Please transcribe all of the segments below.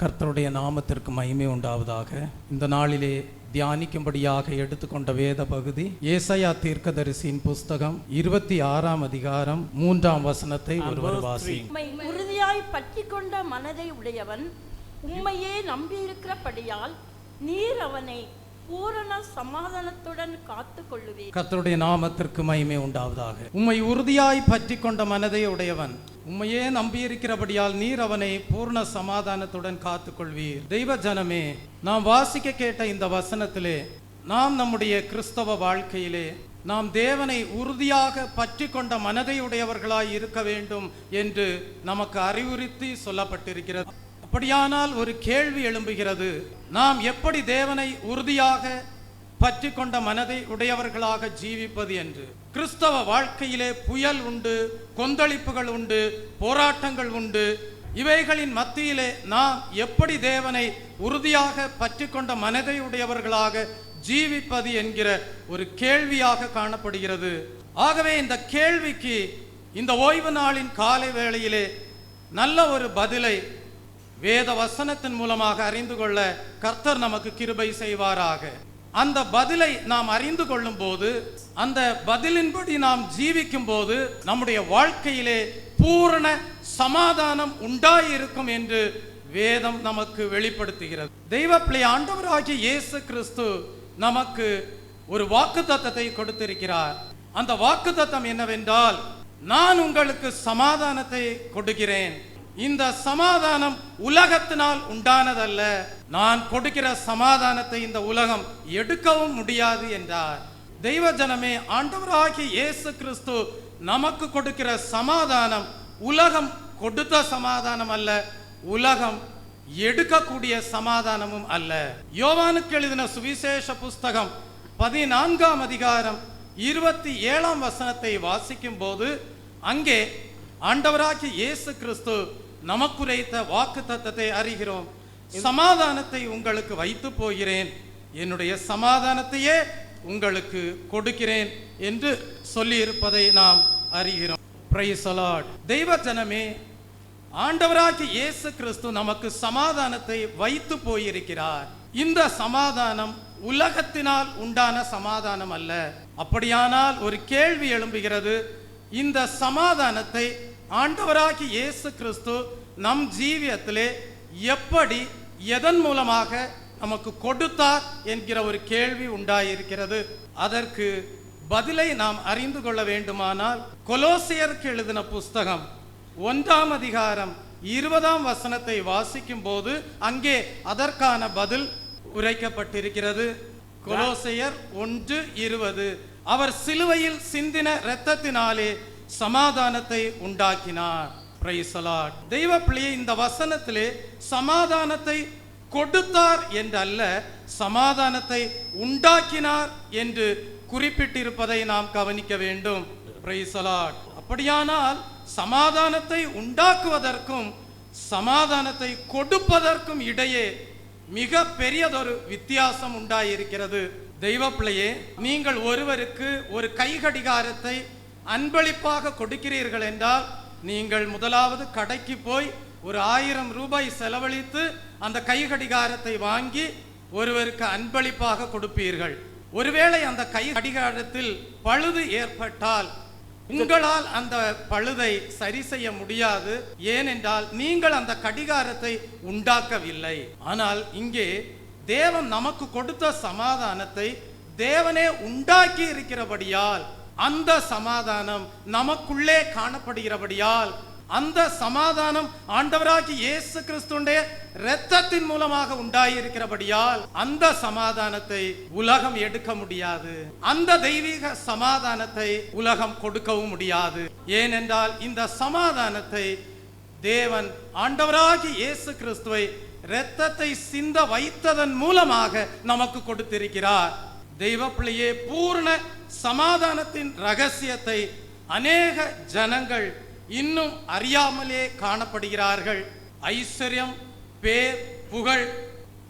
கர்த்தருடைய நாமத்திற்கு மகிமை உண்டாவதாக. இந்த நாளிலே தியானிக்கும்படியாக எடுத்துக்கொண்ட வேத பகுதி ஏசாயா தீர்க்கதரிசியின் புஸ்தகம் 26ஆம் அதிகாரம் 3ஆம் வசனத்தை ஒருவர் வாசியுங்கள். உறுதியாய் பற்றி கொண்ட மனதை உடையவன் உம்மையே நம்பியிருக்கிறபடியால் நீர் அவனை பூரண சமாதானத்துடன் காத்து கொள்ளுவீர். கர்த்தருடைய நாமத்திற்கு மகிமை உண்டாவதாக. உம்மை உறுதியாய் பற்றி கொண்ட மனதை உடையவன் உம்மையே நம்பியிருக்கிறபடியால் நீர் அவனை பூர்ண சமாதானத்துடன் காத்து கொள்வீர். தெய்வ ஜனமே, நாம் வாசிக்க கேட்ட இந்த வசனத்திலே நாம் நம்முடைய கிறிஸ்தவ வாழ்க்கையிலே நாம் தேவனை உறுதியாக பற்றி கொண்ட மனதை உடையவர்களாய் இருக்க வேண்டும் என்று நமக்கு அறிவுறுத்தி சொல்லப்பட்டிருக்கிறது. அப்படியானால் ஒரு கேள்வி எழும்புகிறது, நாம் எப்படி தேவனை உறுதியாக பற்றி கொண்ட மனதை உடையவர்களாக ஜீவிப்பது என்று. கிறிஸ்தவ வாழ்க்கையிலே புயல் உண்டு, கொந்தளிப்புகள் உண்டு, போராட்டங்கள் உண்டு. இவைகளின் மத்தியிலே நாம் எப்படி தேவனை உறுதியாக பற்றி கொண்ட மனதை உடையவர்களாக ஜீவிப்பது என்கிற ஒரு கேள்வியாக காணப்படுகிறது. ஆகவே இந்த கேள்விக்கு இந்த ஓய்வு நாளின் காலை வேளையிலே நல்ல ஒரு பதிலை வேத வசனத்தின் மூலமாக அறிந்து கொள்ள கர்த்தர் நமக்கு கிருபை செய்வாராக. அந்த பதிலை நாம் அறிந்து கொள்ளும் போது, அந்த பதிலின்படி நாம் ஜீவிக்கும் போது நம்முடைய வாழ்க்கையிலே பூரண சமாதானம் உண்டாயிருக்கும் என்று வேதம் நமக்கு வெளிப்படுத்துகிறது. தெய்வ பிள்ளை ஆண்டவராகிய இயேசு கிறிஸ்து நமக்கு ஒரு வாக்குத்தத்தத்தை கொடுத்திருக்கிறார். அந்த வாக்குத்தத்தம் என்னவென்றால், நான் உங்களுக்கு சமாதானத்தை கொடுக்கிறேன், இந்த சமாதானம் உலகத்தினால் உண்டானதல்ல, நான் கொடுக்கிற சமாதானத்தை இந்த உலகம் எடுக்கவும் முடியாது என்றார். தெய்வ ஜனமே, ஆண்டவராகிய இயேசு கிறிஸ்து நமக்கு கொடுக்கிற சமாதானம் உலகம் கொடுத்த சமாதானம் அல்ல, உலகம் எடுக்கக்கூடிய சமாதானமும் அல்ல. யோவானுக்கு எழுதின சுவிசேஷ புஸ்தகம் 14ஆம் அதிகாரம் 27ஆம் வசனத்தை வாசிக்கும் போது அங்கே ஆண்டவராகிய இயேசு கிறிஸ்து நமக்குரைத்த வாக்குத்தத்தத்தை அறிகிறோம். சமாதானத்தை உங்களுக்கு வைத்து போகிறேன், என்னுடைய சமாதானத்தையே உங்களுக்கு கொடுக்கிறேன் என்று சொல்லி இருப்பதை நாம் அறிகிறோம். Praise the Lord. தெய்வ ஜனமே, ஆண்டவராகிய இயேசு கிறிஸ்து நமக்கு சமாதானத்தை வைத்து போயிருக்கிறார். இந்த சமாதானம் உலகத்தினால் உண்டான சமாதானம் அல்ல. அப்படியானால் ஒரு கேள்வி எழும்புகிறது, இந்த சமாதானத்தை ஆண்டவராகிய இயேசு கிறிஸ்து நம் ஜீவியத்திலே எப்படி, எதன் மூலமாக நமக்கு கொடுத்தார் என்கிற ஒரு கேள்வி உண்டாயிருக்கிறது. அதற்கு பதிலை நாம் அறிந்து கொள்ள வேண்டுமானால் கொலோசியருக்கு எழுதின புஸ்தகம் 1ஆம் அதிகாரம் 20ஆம் வசனத்தை வாசிக்கும் போது அங்கே அதற்கான பதில் உரைக்கப்பட்டிருக்கிறது. கொலோசியர் 1:20, அவர் சிலுவையில் சிந்தின இரத்தத்தினாலே சமாதானத்தை உண்டாக்கினார். Praise the Lord. தெய்வ பிள்ளையே, இந்த வசனத்திலே சமாதானத்தை கொடுத்தார் என்றல்ல, சமாதானத்தை உண்டாக்கினார் என்று குறிப்பிட்டிருப்பதை நாம் கவனிக்க வேண்டும். Praise the Lord. அப்படியானால் சமாதானத்தை உண்டாக்குவதற்கும் சமாதானத்தை கொடுப்பதற்கும் இடையே மிக பெரியதொரு வித்தியாசம் உண்டாயிருக்கிறது. தெய்வ பிள்ளையே, நீங்கள் ஒருவருக்கு ஒரு கை கடிகாரத்தை அன்பளிப்பாக கொடுக்கிறீர்கள் என்றால், நீங்கள் முதலாவது கடைக்கு போய் ஒரு 1000 ரூபாய் செலவழித்து அந்த கை கடிகாரத்தை வாங்கி ஒருவருக்கு அன்பளிப்பாக கொடுப்பீர்கள். ஒருவேளை அந்த கை கடிகாரத்தில் பழுது ஏற்பட்டால் உங்களால் அந்த பழுதை சரி செய்ய முடியாது. ஏனென்றால் நீங்கள் அந்த கடிகாரத்தை உண்டாக்கவில்லை. ஆனால் இங்கே தேவன் நமக்கு கொடுத்த சமாதானத்தை தேவனே உண்டாக்கி இருக்கிறபடியால், அந்த சமாதானம் நமக்குள்ளே காணப்படுகிறபடியால், அந்த சமாதானம் ஆண்டவராகிய இயேசு கிறிஸ்துவின் இரத்தத்தின் மூலமாக உண்டாயிருக்கிறபடியால், அந்த சமாதானத்தை உலகம் எடுக்க முடியாது. அந்த தெய்வீக சமாதானத்தை உலகம் கொடுக்கவும் முடியாது. ஏனென்றால் இந்த சமாதானத்தை தேவன் ஆண்டவராகிய இயேசு கிறிஸ்துவை இரத்தத்தை சிந்த வைத்ததன் மூலமாக நமக்கு கொடுத்திருக்கிறார். தெய்வ பிள்ளையே, பூர்ண சமாதானத்தின் ரகசியத்தை அநேக ஜனங்கள் இன்னும் அறியாமலே காணப்படுகிறார்கள். ஐஸ்வர்யம், பேர், புகழ்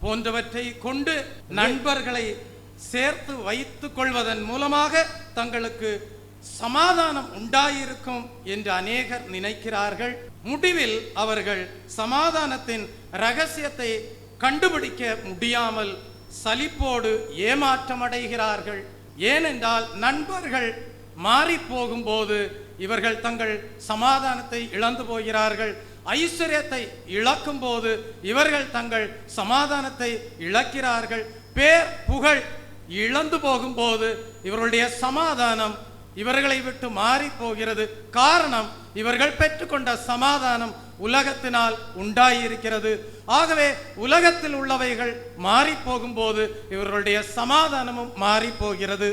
போன்றவற்றை கொண்டு நண்பர்களை சேர்த்து வைத்துக் கொள்வதன் மூலமாக தங்களுக்கு சமாதானம் உண்டாயிருக்கும் என்று அநேகர் நினைக்கிறார்கள். முடிவில் அவர்கள் சமாதானத்தின் ரகசியத்தை கண்டுபிடிக்க முடியாமல் சலிப்போடு ஏமாற்றம் அடைகிறார்கள். ஏனென்றால் நண்பர்கள் மாறி போகும்போது இவர்கள் தங்கள் சமாதானத்தை இழந்து போகிறார்கள். ஐஸ்வர்யத்தை இழக்கும் போது இவர்கள் தங்கள் சமாதானத்தை இழக்கிறார்கள். பேர் புகழ் இழந்து போகும்போது இவர்களுடைய சமாதானம் இவர்களை விட்டு மாறி போகிறது. காரணம், இவர்கள் பெற்றுக்கொண்ட சமாதானம் உலகத்தினால் உண்டாயிருக்கிறது. ஆகவே உலகத்தில் உள்ளவைகள் மாறி போகும்போது இவர்களுடைய சமாதானமும் மாறி போகிறது.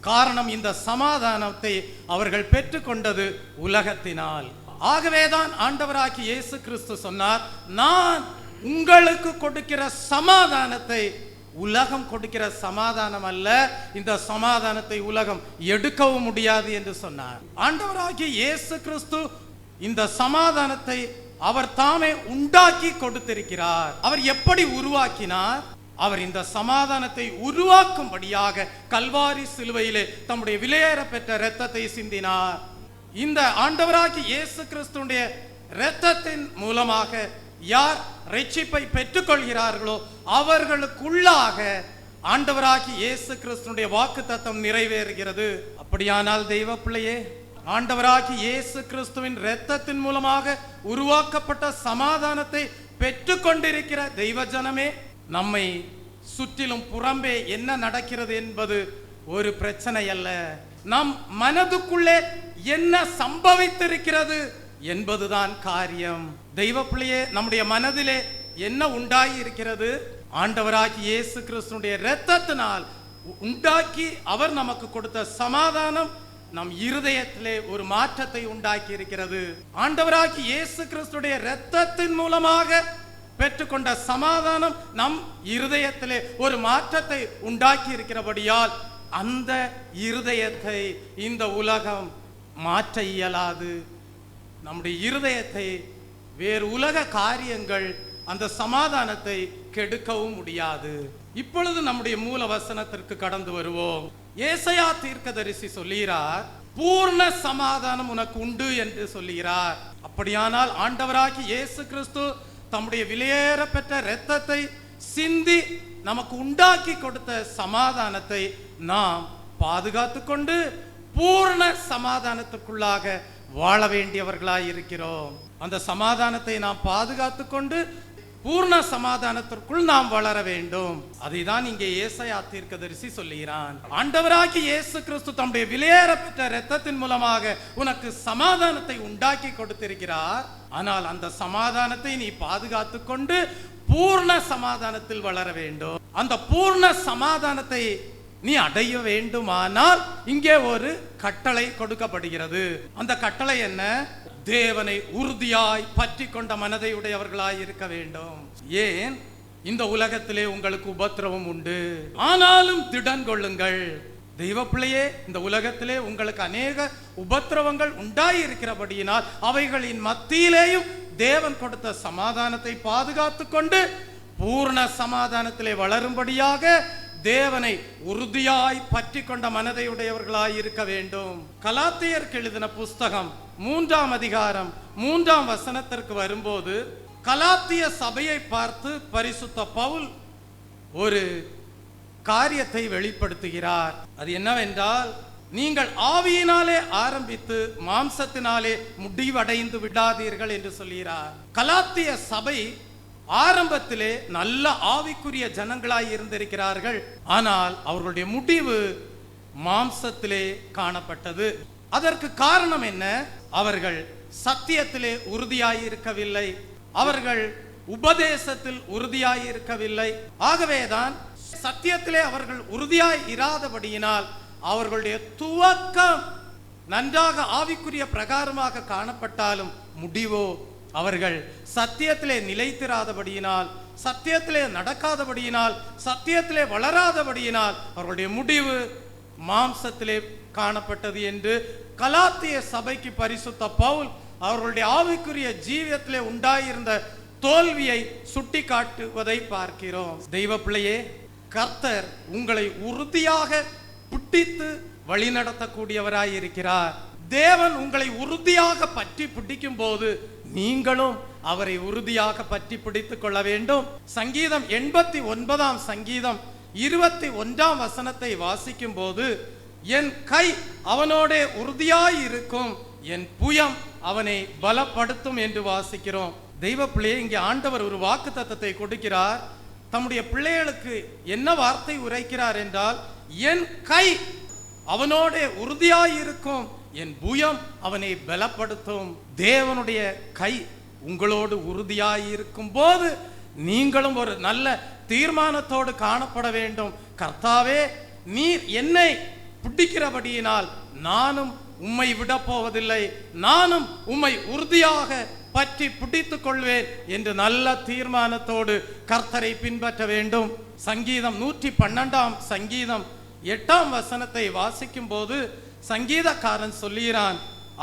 காரணம், இந்த சமாதானத்தை அவர்கள் பெற்றுக்கொண்டது உலகத்தினால். ஆகவேதான் ஆண்டவராகிய இயேசு கிறிஸ்து சொன்னார், நான் உங்களுக்கு கொடுக்கிற சமாதானத்தை உலகம் கொடுக்கிற சமாதானம் அல்ல, இந்த சமாதானத்தை உலகம் எடுக்கவும் முடியாது என்று சொன்னார். ஆண்டவராகிய இயேசு கிறிஸ்து இந்த சமாதானத்தை அவர் தாமே உண்டாக்கி கொடுத்திருக்கிறார். அவர் எப்படி உருவாக்கினார்? அவர் இந்த சமாதானத்தை உருவாக்கும்படியாக கல்வாரி சிலுவையிலே தம்முடைய விலையேற பெற்ற இரத்தத்தை சிந்தினார். இந்த ஆண்டவராகிய இயேசு கிறிஸ்துவின் இரத்தத்தின் மூலமாக யார் ரட்சிப்பை பெற்றுக்கொள்கிறார்களோ அவர்களுக்குள்ளாக ஆண்டவராகிய இயேசு கிறிஸ்துவினுடைய வாக்குத்தத்தம் நிறைவேறுகிறது. அப்படியானால் தெய்வ பிள்ளையே, ஆண்டவராகிய இயேசு கிறிஸ்துவின் இரத்தத்தின் மூலமாக உருவாக்கப்பட்ட சமாதானத்தை பெற்றுக்கொண்டிருக்கிற தெய்வ ஜனமே, நம்மை சுற்றிலும் புறம்பே என்ன நடக்கிறது என்பது ஒரு பிரச்சனை அல்ல. நம் மனதுக்குள்ளே என்ன சம்பவித்திருக்கிறது என்பதுதான் காரியம். தெய்வ பிள்ளையே, நம்முடைய மனதிலே என்ன உண்டாகி இருக்கிறது? ஆண்டவராகிய இயேசு கிறிஸ்துவினுடைய இரத்தத்தினால் உண்டாக்கி அவர் நமக்கு கொடுத்த சமாதானம் நம் இருதயத்திலே ஒரு மாற்றத்தை உண்டாக்கி இருக்கிறது. ஆண்டவராகிய இயேசு கிறிஸ்துவினுடைய இரத்தத்தின் மூலமாக பெற்றுக்கொண்ட சமாதானம் நம் இருதயத்திலே ஒரு மாற்றத்தை உண்டாக்கி இருக்கிறபடியால் அந்த இருதயத்தை இந்த உலகம் மாற்ற இயலாது. நம்முடைய இருதயத்தை வேறு உலக காரியங்கள் அந்த சமாதானத்தை கெடுக்கவும் முடியாது. இப்பொழுது நம்முடைய மூல வசனத்திற்கு கடந்து வருவோம். ஏசாயா தீர்க்கதரிசி சொல்லுகிறார், பூர்ண சமாதானம் உனக்கு உண்டு என்று சொல்லுகிறார். அப்படியானால் ஆண்டவராகிய இயேசு கிறிஸ்து தம்முடைய விலையேற பெற்ற இரத்தத்தை சிந்தி நமக்கு உண்டாக்கி கொடுத்த சமாதானத்தை நாம் பாதுகாத்து கொண்டு பூர்ண சமாதானத்துக்குள்ளாக வாழ வேண்டியவர்களாய் இருக்கிறோம். அந்த சமாதானத்தை நாம் பாதுகாத்து கொண்டு பூர்ண சமாதானத்திற்குள் நாம் வளர வேண்டும். அதை தான் இங்கே ஏசாயா தீர்க்கதரிசி சொல்லுகிறான். ஆண்டவராகிய இயேசு கிறிஸ்து தம்முடைய விலையேற பெற்ற இரத்தத்தின் மூலமாக உனக்கு சமாதானத்தை உண்டாக்கி கொடுத்திருக்கிறார். ஆனால் அந்த சமாதானத்தை நீ பாதுகாத்து கொண்டு பூர்ண சமாதானத்தில் வளர வேண்டும். அந்த பூர்ண சமாதானத்தை நீ அடைய வேண்டுமானால் இங்கே ஒரு கட்டளை கொடுக்கப்படுகிறது. அந்த கட்டளை என்ன? தேவனை உறுதியாய் பற்றி கொண்ட மனதை உடையவர்களாய் இருக்க வேண்டும். ஏன்? இந்த உலகத்திலே உங்களுக்கு உபத்திரவம் உண்டு, ஆனாலும் திடன் கொள்ளுங்கள். தெய்வ பிள்ளையே, இந்த உலகத்திலே உங்களுக்கு அநேக உபத்திரவங்கள் உண்டாய் இருக்கிறபடியினால் அவைகளின் மத்தியிலேயும் தேவன் கொடுத்த சமாதானத்தை பாதுகாத்து கொண்டு பூர்ண சமாதானத்திலே வளரும்படியாக தேவனை உறுதியாய் பற்றி கொண்ட மனதை உடையவர்களாய் இருக்க வேண்டும். கலாத்தியருக்கு எழுதின புஸ்தகம் 3ஆம் அதிகாரம் 3ஆம் வசனத்திற்கு வரும்போது கலாத்திய சபையை பார்த்து பரிசுத்த பவுல் ஒரு காரியத்தை வெளிப்படுத்துகிறார். அது என்னவென்றால், நீங்கள் ஆவியினாலே ஆரம்பித்து மாம்சத்தினாலே முடிவடைந்து விடாதீர்கள் என்று சொல்கிறார். கலாத்திய சபை ஆரம்பத்திலே நல்ல ஆவிக்குரிய ஜனங்களாய் இருந்திருக்கிறார்கள். ஆனால் அவர்களுடைய முடிவு மாம்சத்திலே காணப்பட்டது. அதற்கு காரணம் என்ன? அவர்கள் சத்தியத்திலே உறுதியாய் இருக்கவில்லை, அவர்கள் உபதேசத்தில் உறுதியாய் இருக்கவில்லை. ஆகவேதான் சத்தியத்திலே அவர்கள் உறுதியாய் இராதபடியினால் அவர்களுடைய துவக்கம் நன்றாக ஆவிக்குரிய பிரகாரமாக காணப்பட்டாலும் முடிவோ அவர்கள் சத்தியத்திலே நிலைத்திராதபடியினால், சத்தியத்திலே நடக்காதபடியினால், சத்தியத்திலே வளராதபடியினால் அவர்களுடைய முடிவு மாம்சத்திலே காணப்பட்டது என்று கலாத்திய சபைக்கு பரிசுத்த பவுல் அவர்களுடைய ஆவிக்குரிய ஜீவியத்திலே உண்டாயிருந்த தோல்வியை சுட்டி காட்டுவதை பார்க்கிறோம். தெய்வ பிள்ளையே, கர்த்தர் உங்களை உறுதியாக புட்டித்து வழிநடத்தக்கூடியவராய் இருக்கிறார். தேவன் உங்களை உறுதியாக பற்றி பிடிக்கும் போது நீங்களும் அவரை உறுதியாக பற்றி பிடித்துக் கொள்ள வேண்டும். சங்கீதம் 89 சங்கீதம் 21 வசனத்தை வாசிக்கும் போது, என் கை அவனோட உறுதியாய் இருக்கும், என் புயம் அவனை பலப்படுத்தும் என்று வாசிக்கிறோம். தெய்வ பிள்ளையே, இங்கே ஆண்டவர் ஒரு வாக்குத்தத்தத்தை கொடுக்கிறார். தம்முடைய பிள்ளைகளுக்கு என்ன வார்த்தை உரைக்கிறார் என்றால், என் கை அவனோட உறுதியாய் இருக்கும், என் புயம் அவனை பலப்படுத்தும். தேவனுடைய கை உங்களோடு உறுதியாய் இருக்கும் போது நீங்களும் ஒரு நல்ல தீர்மானத்தோடு காணப்பட வேண்டும். கர்த்தாவே, நீர் என்னை பிடிக்கிறபடியினால் நானும் உம்மை விட போவதில்லை, நானும் உம்மை உறுதியாக பற்றி பிடித்துக் கொள்வேன் என்று நல்ல தீர்மானத்தோடு கர்த்தரை பின்பற்ற வேண்டும். சங்கீதம் 112 சங்கீதம் 8 வசனத்தை வாசிக்கும் போது சங்கீதக்காரன் சொல்லுகிறான்,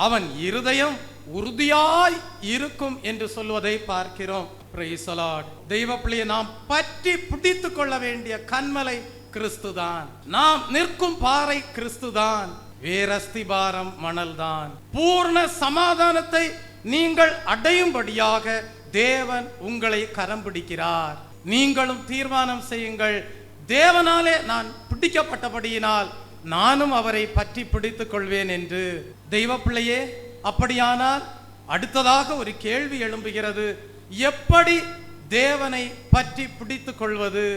அவன் இருதயம் உறுதியாய் இருக்கும் என்று சொல்வதை பார்க்கிறோம். Praise the Lord. தெய்வ பிள்ளையை, நாம் பற்றி பிடித்துக் கொள்ள வேண்டிய கன்மலை கிறிஸ்துதான். நாம் நிற்கும் பாறை கிறிஸ்துதான். வேரஸ்திபாரம் மணல்தான். பூர்ண சமாதானத்தை நீங்கள் அடையும்படியாக தேவன் உங்களை கரம் பிடிக்கிறார். நீங்களும் தீர்மானம் செய்யுங்கள், தேவனாலே நான் பிடிக்கப்பட்டபடியினால் நானும் அவரை பற்றி பிடித்துக் கொள்வேன் என்று. தெய்வ பிள்ளையே, அப்படியானால் அடுத்ததாக ஒரு கேள்வி எழும்புகிறது, எப்படி தேவனை பற்றி பிடித்துக் கொள்வது?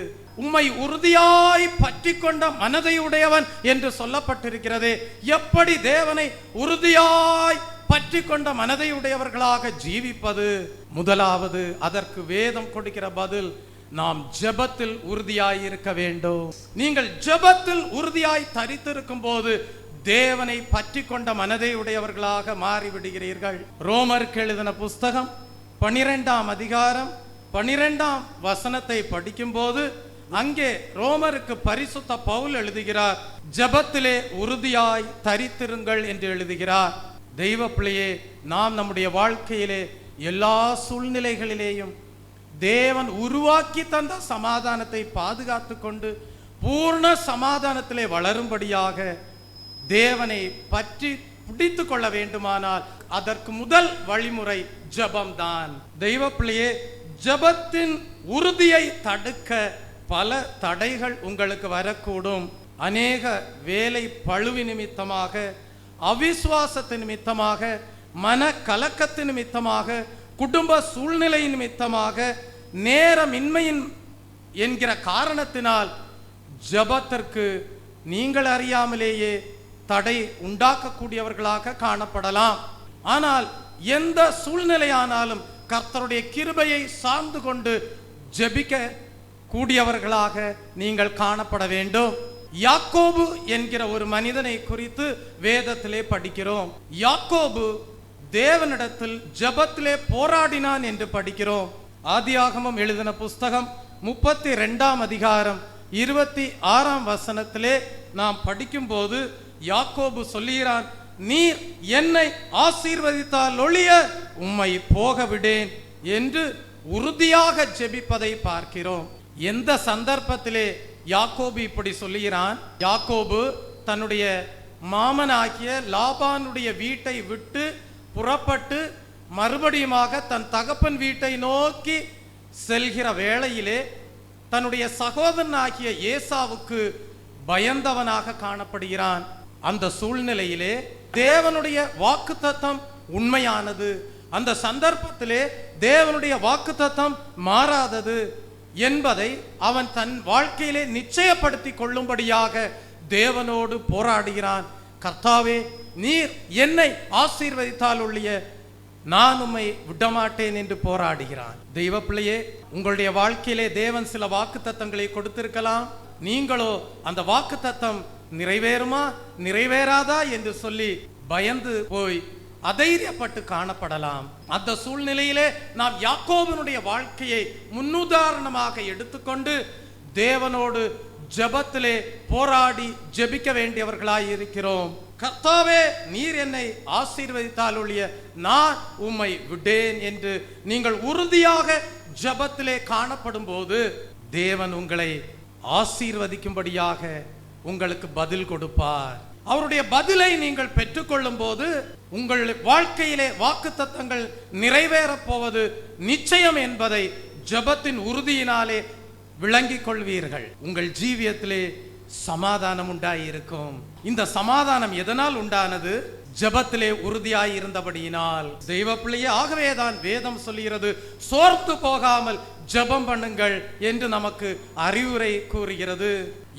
உம்மை உறுதியாய் பற்றி கொண்ட மனதை உடையவன் என்று சொல்லப்பட்டிருக்கிறது. எப்படி தேவனை உறுதியாய் பற்றி கொண்ட மனதை உடையவர்களாக ஜீவிப்பது? முதலாவது, அதற்கு வேதம் கொடுக்கிற பதில், நாம் ஜெபத்தில் உறுதியாய் இருக்க வேண்டும். நீங்கள் ஜெபத்தில் உறுதியாய் தரித்திருக்கும் போது தேவனை பற்றி கொண்ட மனதை உடையவர்களாக மாறிவிடுகிறீர்கள். ரோமருக்கு எழுதின புஸ்தகம் 12 அதிகாரம் 12 வசனத்தை படிக்கும் போது அங்கே ரோமருக்கு பரிசுத்த பவுல் எழுதுகிறார், ஜெபத்திலே உறுதியாய் தரித்திருங்கள் என்று எழுதுகிறார். தெய்வ பிள்ளையே, நாம் நம்முடைய வாழ்க்கையிலே எல்லா சூழ்நிலைகளிலேயும் தேவன் உருவாக்கி தந்த சமாதானத்தை பாதுகாத்து கொண்டு பூர்ண சமாதானத்திலே வளரும்படியாக தேவனை பற்றி பிடித்து கொள்ள வேண்டுமானால் அதற்கு முதல் வழிமுறை ஜெபம்தான். தெய்வ பிள்ளையே, ஜெபத்தின் உறுதியை தடுக்க பல தடைகள் உங்களுக்கு வரக்கூடும். அநேக வேலை பழுவி நிமித்தமாக, அவிசுவாசத்தின் நிமித்தமாக, மன கலக்கத்தின் நிமித்தமாக, குடும்ப சூழ்நிலை நிமித்தமாக, நேரமின்மையின் என்கிற காரணத்தினால் ஜெபத்திற்கு நீங்கள் அறியாமலேயே தடை உண்டாக்கக்கூடியவர்களாக காணப்படலாம். ஆனால் எந்த சூழ்நிலையானாலும் கர்த்தருடைய கிருபையை சார்ந்து கொண்டு ஜெபிக்க கூடியவர்களாக நீங்கள் காணப்பட வேண்டும். யாக்கோபு என்கிற ஒரு மனிதனை குறித்து வேதத்திலே படிக்கிறோம். யாக்கோபு தேவனிடத்தில் ஜெபத்திலே போராடினான் என்று படிக்கிறோம். ஆதியாகமம் எழுதின புஸ்தகம் 32 அதிகாரம் 26 வசனத்திலே நாம் படிக்கும் போது யாக்கோபு சொல்லுகிறான், நீர் என்னை ஆசீர்வதித்தால் ஒழிய உம்மை போக விடேன் என்று உறுதியாக ஜெபிப்பதை பார்க்கிறோம். எந்த சந்தர்ப்பத்திலே யாக்கோபு இப்படி சொல்லுகிறான்? யாக்கோபு தன்னுடைய மாமனாகிய லாபானுடைய வீட்டை விட்டு புறப்பட்டு மறுபடியுமாக தன் தகப்பன் வீட்டை நோக்கி செல்கிற வேளையிலே தன்னுடைய சகோதரனாகிய ஏசாவுக்கு பயந்தவனாக காணப்படுகிறான். அந்த சூழ்நிலையிலே தேவனுடைய வாக்குத்தத்தம் உண்மையானது. அந்த சந்தர்ப்பத்திலே தேவனுடைய வாக்குத்தத்தம் மாறாதது என்பதை அவன் தன் வாழ்க்கையிலே நிச்சயப்படுத்தி கொள்ளும்படியாக தேவனோடு போராடுகிறான். கர்த்தாவே, நீர் என்னை ஆசீர்வதித்தால் ஒழிய நான் உம்மை விடமாட்டேன் என்று போராடுகிறான். தெய்வ பிள்ளையே, உங்களுடைய வாழ்க்கையிலே தேவன் சில வாக்குத்தத்தங்களை கொடுத்திருக்கலாம். நீங்களோ அந்த வாக்குத்தத்தம் நிறைவேறுமா நிறைவேறாதா என்று சொல்லி பயந்து போய் அதைரியப்பட்டு காணப்படலாம். அந்த சூழ்நிலையிலே நாம் யாக்கோபனுடைய வாழ்க்கையை முன்னுதாரணமாக எடுத்துக்கொண்டு தேவனோடு ஜெபத்திலே போராடி ஜெபிக்க வேண்டியவர்களாய் இருக்கிறோம். கர்த்தாவே, நீர் என்னை ஆசீர்வதித்தால் ஒழிய நான் உம்மை விடேன் என்று நீங்கள் உறுதியாக ஜெபத்திலே காணப்படும் போது தேவன் உங்களை ஆசீர்வதிக்கும்படியாக உங்களுக்கு பதில் கொடுப்பார். அவருடைய பதிலை நீங்கள் பெற்றுக்கொள்ளும் போது உங்கள் வாழ்க்கையிலே வாக்குத்தத்தங்கள் நிறைவேறப் போவது நிச்சயம் என்பதை ஜெபத்தின் உறுதியினாலே விளங்கிக் கொள்வீர்கள். உங்கள் ஜீவியத்திலே சமாதானம் உண்டாயிருக்கும். இந்த சமாதானம் எதனால் உண்டானது? ஜெபத்திலே உறுதியாய் இருந்தபடியினால். தெய்வ பிள்ளையே, ஆகவேதான் வேதம் சொல்லுகிறது, சோர்ந்து போகாமல் ஜெபம் பண்ணுங்கள் என்று நமக்கு அறிவுரை கூறுகிறது.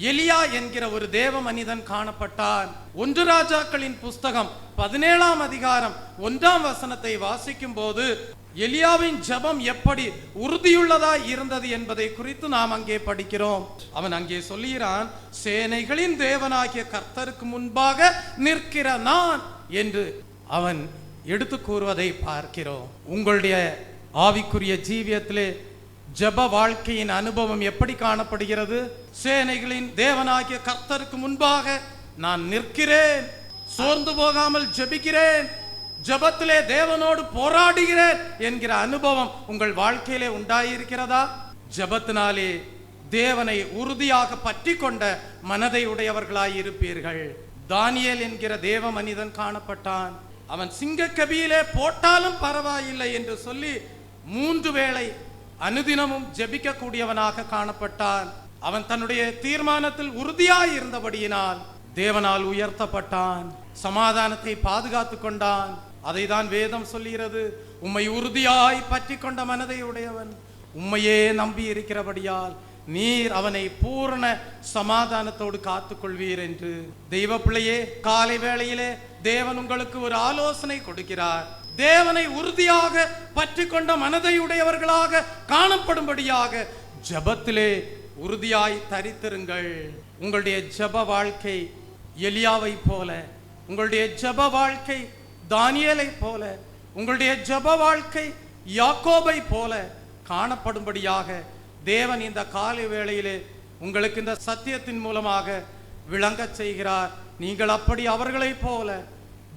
எலியா என்கிற ஒரு தேவ மனிதன் காணப்பட்டான். 1 ராஜாக்களின் புஸ்தகம் 17ஆம் அதிகாரம் 1ஆம் வசனத்தை வாசிக்கும் போது எலியாவின் ஜெபம் எப்படி உறுதியுள்ளதாய் இருந்தது என்பதை குறித்து நாம் அங்கே படிக்கிறோம். அவன் அங்கே சொல்லுகிறான், சேனைகளின் தேவனாகிய கர்த்தருக்கு முன்பாக நிற்கிற நான் என்று அவன் எடுத்து கூறுவதை பார்க்கிறோம். உங்களுடைய ஆவிக்குரிய ஜீவியத்திலே ஜெப வாழ்க்கையின் அனுபவம் எப்படி காணப்படுகிறது? சேனைகளின் தேவனாகிய கர்த்தருக்கு முன்பாக நான் நிற்கிறேன், சோர்ந்து போகாமல் ஜெபிக்கிறேன், ஜெபத்திலே தேவனோடு போராடுகிறேன் என்கிற அனுபவம் உங்கள் வாழ்க்கையிலே உண்டாயிருக்கிறதா? ஜெபத்தினாலே தேவனை உறுதியாக பற்றி கொண்ட மனதை உடையவர்களாய் இருப்பீர்கள். தானியேல் என்கிற தேவ மனிதன் காணப்பட்டான். அவன் சிங்கக்கபியிலே போட்டாலும் பரவாயில்லை என்று சொல்லி 3 வேளை அனுதினமும் ஜெபிக்க கூடியவனாக காணப்பட்டான். அவன் தன்னுடைய தீர்மானத்தில் உறுதியாய் இருந்தபடியினால் தேவனால் உயர்த்தப்பட்டான், சமாதானத்தை பாதுகாத்து கொண்டான். அதை தான் வேதம் சொல்லுகிறது, உம்மை உறுதியாய் பற்றி கொண்ட மனதை உடையவன் உம்மையே நம்பி இருக்கிறபடியால் நீர் அவனை பூரண சமாதானத்தோடு காத்துக்கொள்வீர் என்று. தெய்வ பிள்ளையே, காலை வேளையிலே தேவன் உங்களுக்கு ஒரு ஆலோசனை கொடுக்கிறார். தேவனை உறுதியாக பற்றி கொண்ட மனதை உடையவர்களாக காணப்படும்படியாக ஜெபத்திலே உறுதியாய் தரித்திருங்கள். உங்களுடைய ஜெப வாழ்க்கை எலியாவை போல, உங்களுடைய ஜெப வாழ்க்கை தானியேலை போல, உங்களுடைய ஜெப வாழ்க்கை யாக்கோபை போல காணப்படும்படியாக தேவன் இந்த காலை வேளையிலே உங்களுக்கு இந்த சத்தியத்தின் மூலமாக விளங்கச் செய்கிறார். நீங்கள் அப்படி அவர்களை போல